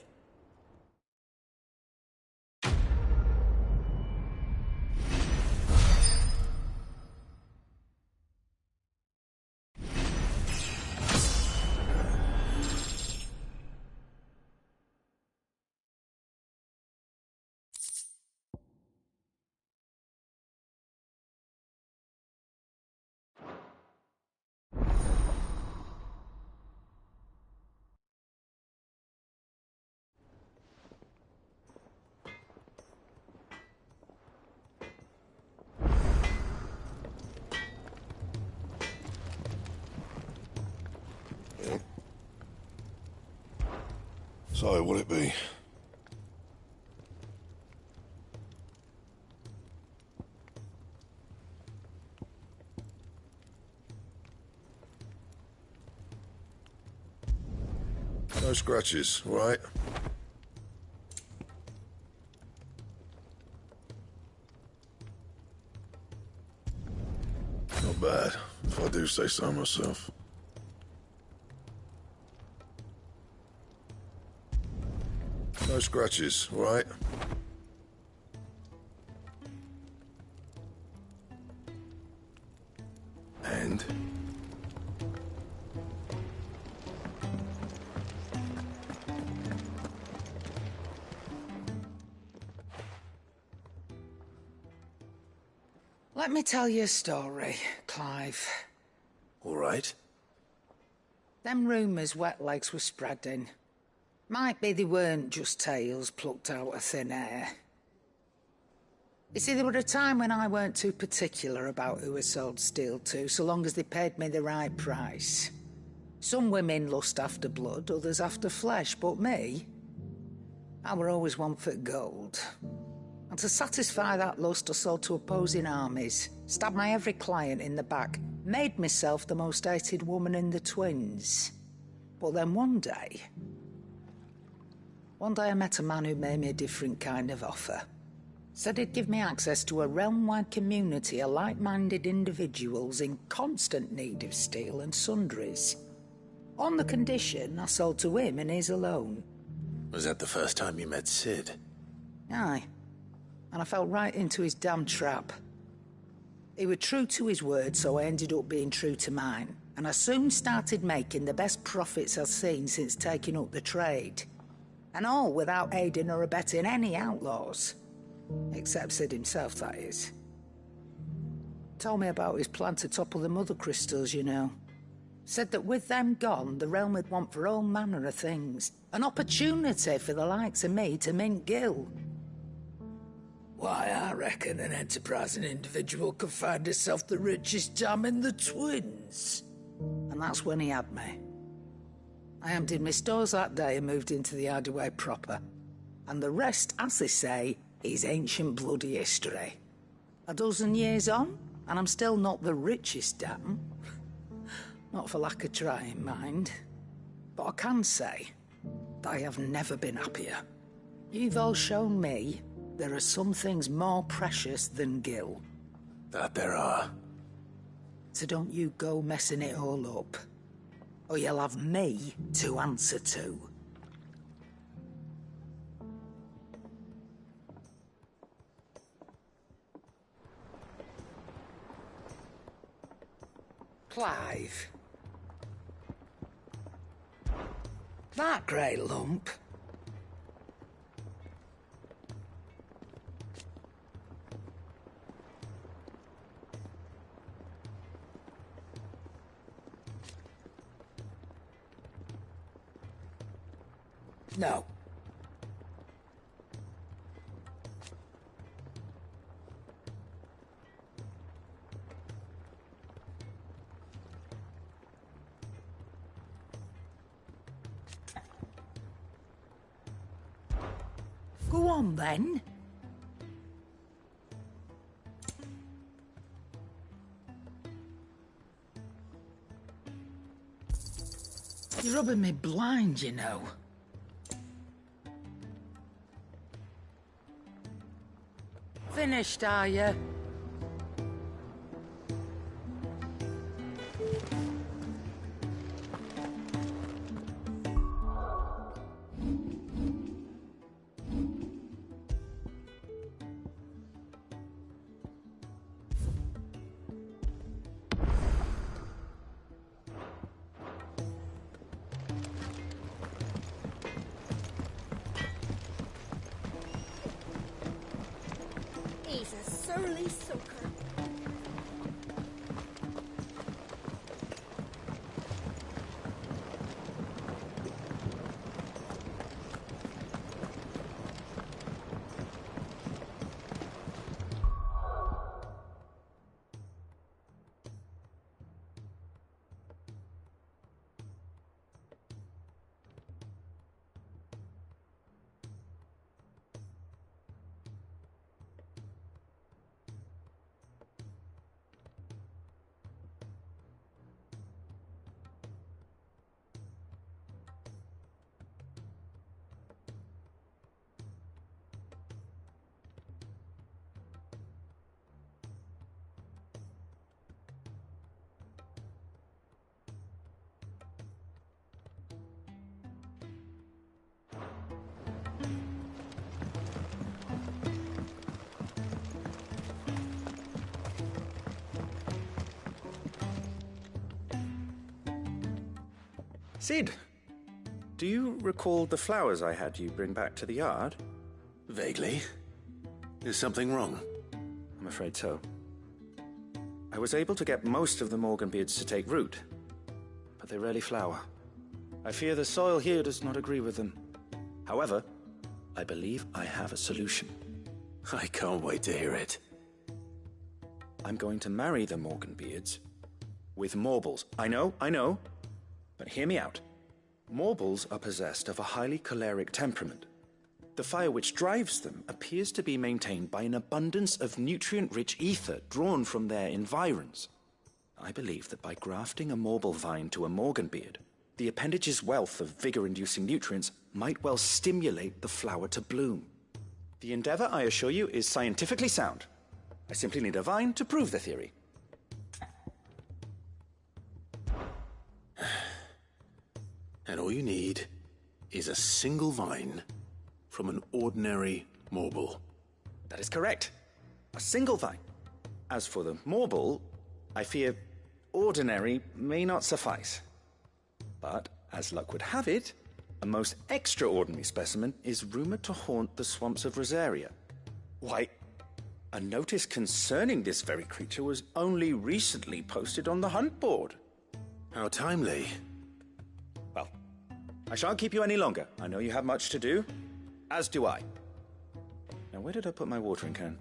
So, what'll it be? No scratches, all right? Not bad, if I do say so myself. No scratches, all right? And? Let me tell you a story, Clive. All right. Them rumours Wetlegs were spreading. Might be they weren't just tales plucked out of thin air. You see, there were a time when I weren't too particular about who I sold steel to, so long as they paid me the right price. Some women lust after blood, others after flesh, but me, I were always one for gold. And to satisfy that lust, I sold to opposing armies, stabbed my every client in the back, made myself the most hated woman in the twins. But then one day I met a man who made me a different kind of offer. Said he'd give me access to a realm-wide community of like-minded individuals in constant need of steel and sundries. On the condition I sold to him and his alone. Was that the first time you met Sid? Aye. And I fell right into his damn trap. He was true to his word, so I ended up being true to mine. And I soon started making the best profits I've seen since taking up the trade. And all without aiding or abetting any outlaws. Except Sid himself, that is. Told me about his plan to topple the mother crystals, you know. Said that with them gone, the realm would want for all manner of things. An opportunity for the likes of me to mint gil. Why, I reckon an enterprising individual could find himself the richest dam in the twins. And that's when he had me. I emptied my stores that day and moved into the hideaway proper. And the rest, as they say, is ancient bloody history. A dozen years on, and I'm still not the richest dam. Not for lack of trying, mind. But I can say that I have never been happier. You've all shown me there are some things more precious than gil. That there are. So don't you go messing it all up. Or you'll have me to answer to. Clive. That grey lump. No. Go on then. You're rubbing me blind, you know. Finished, are you? He's a surly soaker. Sid, do you recall the flowers I had you bring back to the yard? Vaguely. Is something wrong? I'm afraid so. I was able to get most of the Morganbeards to take root, but they rarely flower. I fear the soil here does not agree with them. However, I believe I have a solution. I can't wait to hear it. I'm going to marry the Morganbeards with Morbles. I know, but hear me out. Morbles are possessed of a highly choleric temperament. The fire which drives them appears to be maintained by an abundance of nutrient-rich ether drawn from their environs. I believe that by grafting a Morble vine to a Morganbeard, the appendage's wealth of vigor-inducing nutrients might well stimulate the flower to bloom. The endeavor, I assure you, is scientifically sound. I simply need a vine to prove the theory. And all you need is a single vine from an ordinary Morble. That is correct. A single vine. As for the Morble, I fear ordinary may not suffice. But, as luck would have it, a most extraordinary specimen is rumored to haunt the swamps of Rosaria. Why, a notice concerning this very creature was only recently posted on the hunt board. How timely. Well, I shan't keep you any longer. I know you have much to do, as do I. Now, where did I put my watering can?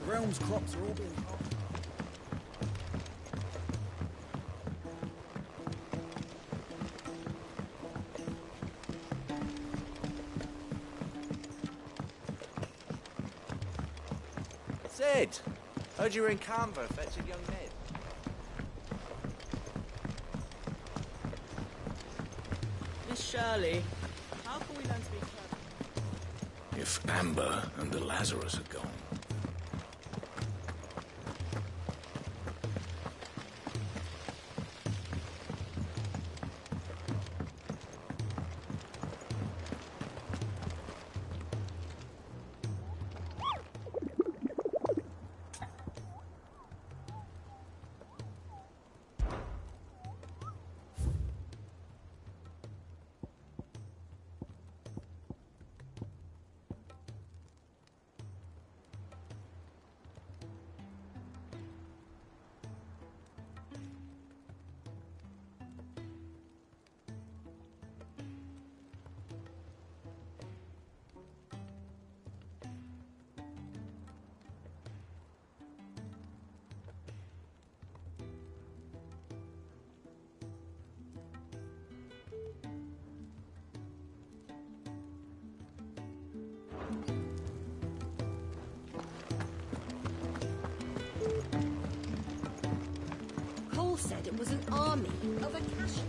The realm's crops are all being... Sid! Heard you were in Canva fetching young Ned. Miss Shirley, how can we learn to be clever? If Amber and the Lazarus are gone. all said it was an army of Akashi.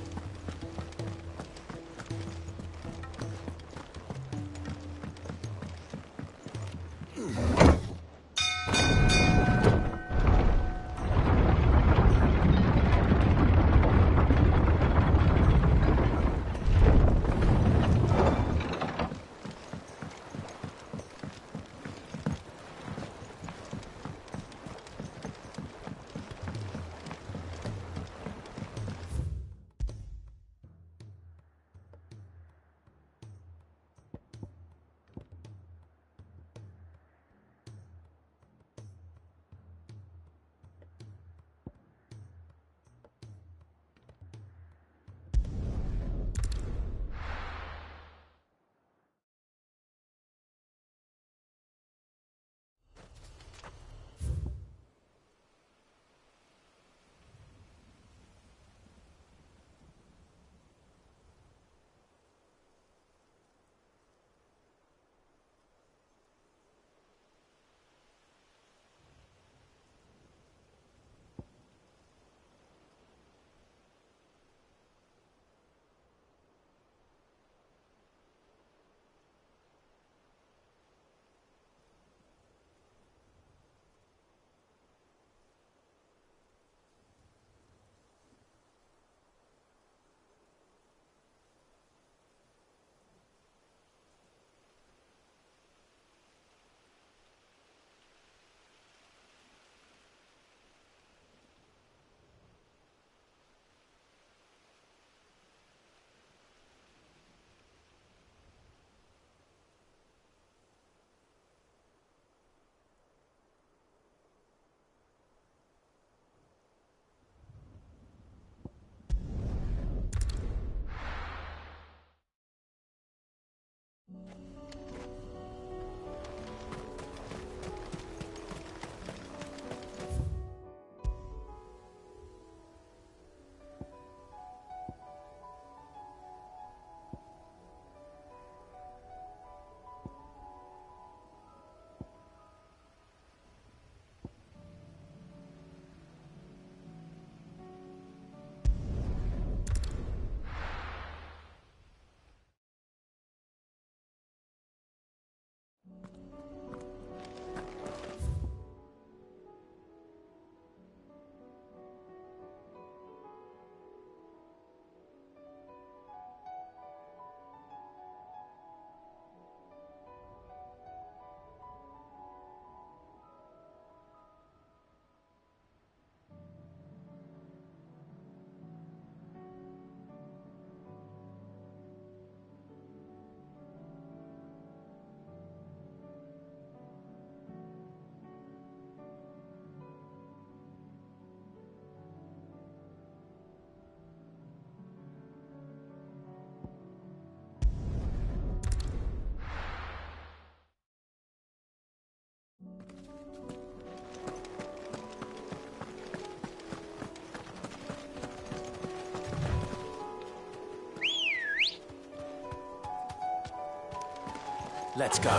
Let's go.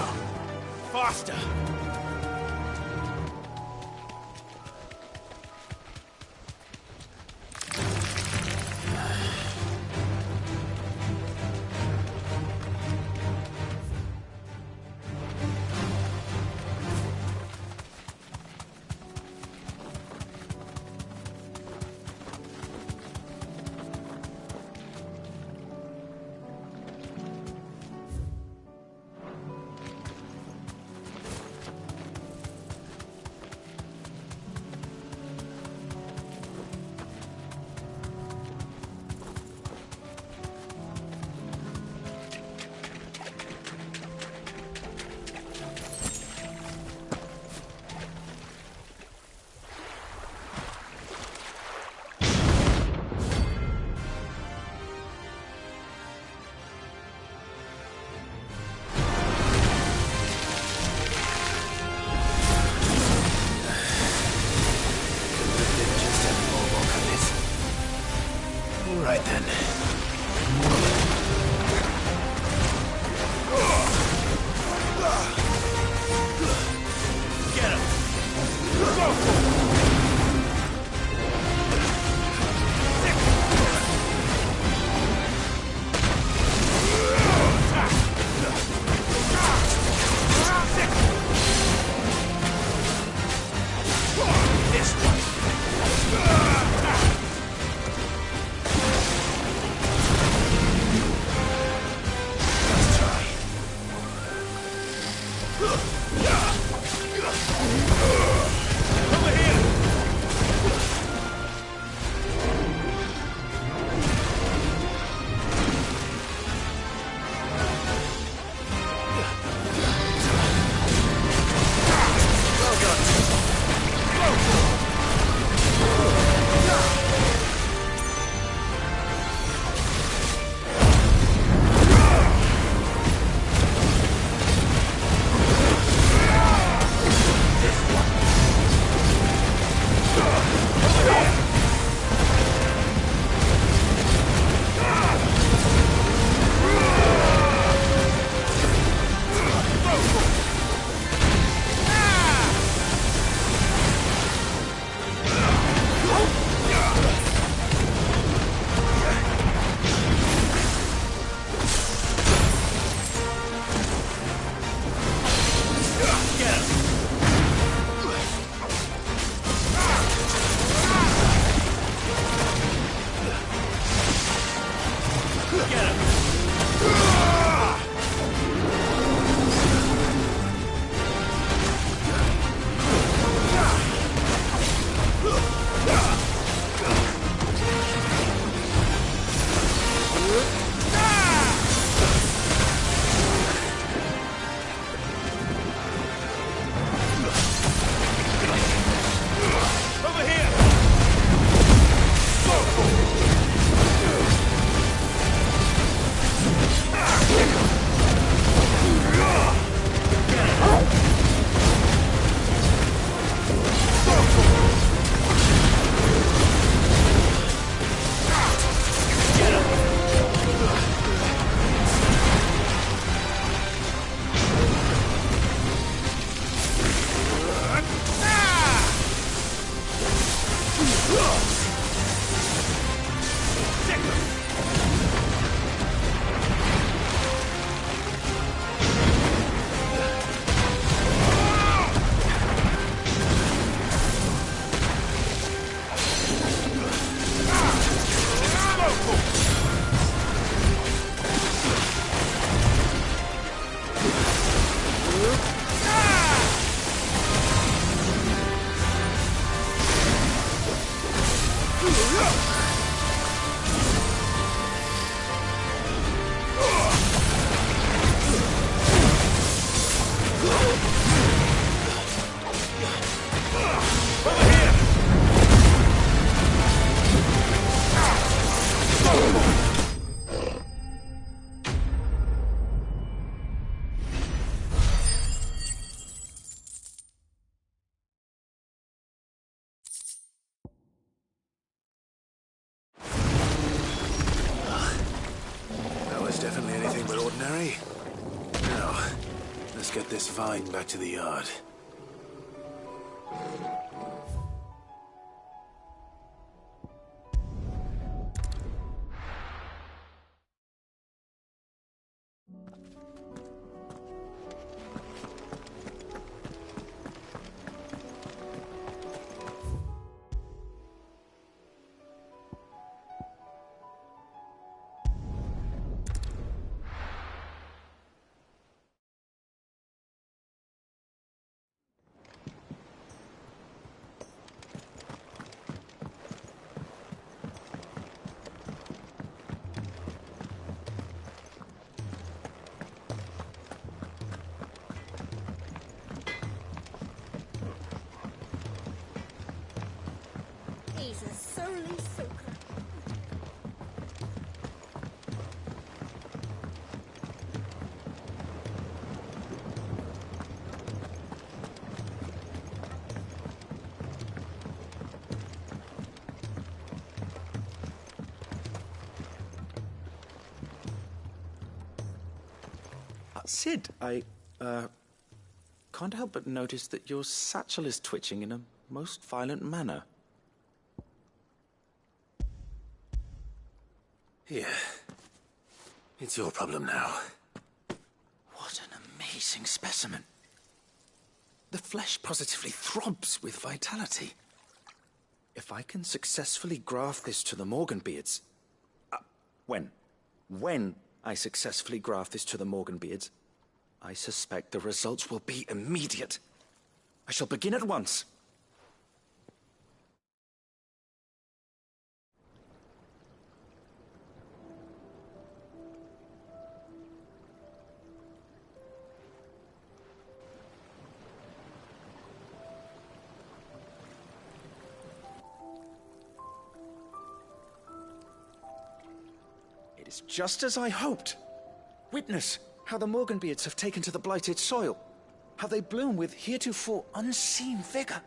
Faster! Definitely anything but ordinary. Now, let's get this vine back to the yard. He's a surly soaker. Sid, I can't help but notice that your satchel is twitching in a most violent manner. Here. It's your problem now. What an amazing specimen. The flesh positively throbs with vitality. If I can successfully graft this to the Morganbeards... when I successfully graft this to the Morganbeards, I suspect the results will be immediate. I shall begin at once. It is just as I hoped. Witness how the Morganbeards have taken to the blighted soil. How they bloom with heretofore unseen vigor.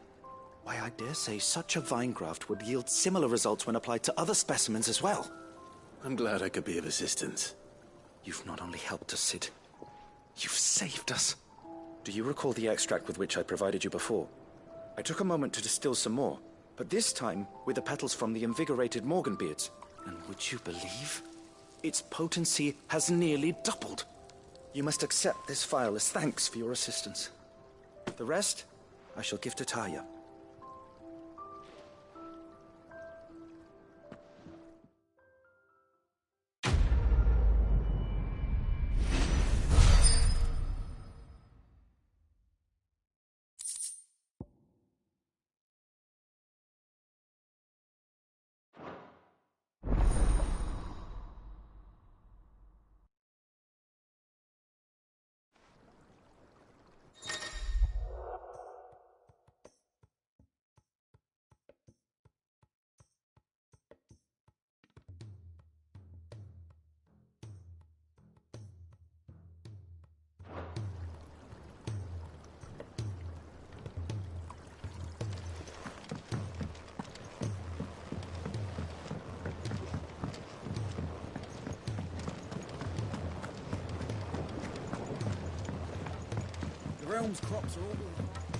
Why, I dare say such a vine graft would yield similar results when applied to other specimens as well. I'm glad I could be of assistance. You've not only helped us, Sid, you've saved us. Do you recall the extract with which I provided you before? I took a moment to distill some more, but this time with the petals from the invigorated Morganbeards. And would you believe? Its potency has nearly doubled. You must accept this vial as thanks for your assistance. The rest, I shall give to Taya. The realm's crops are all...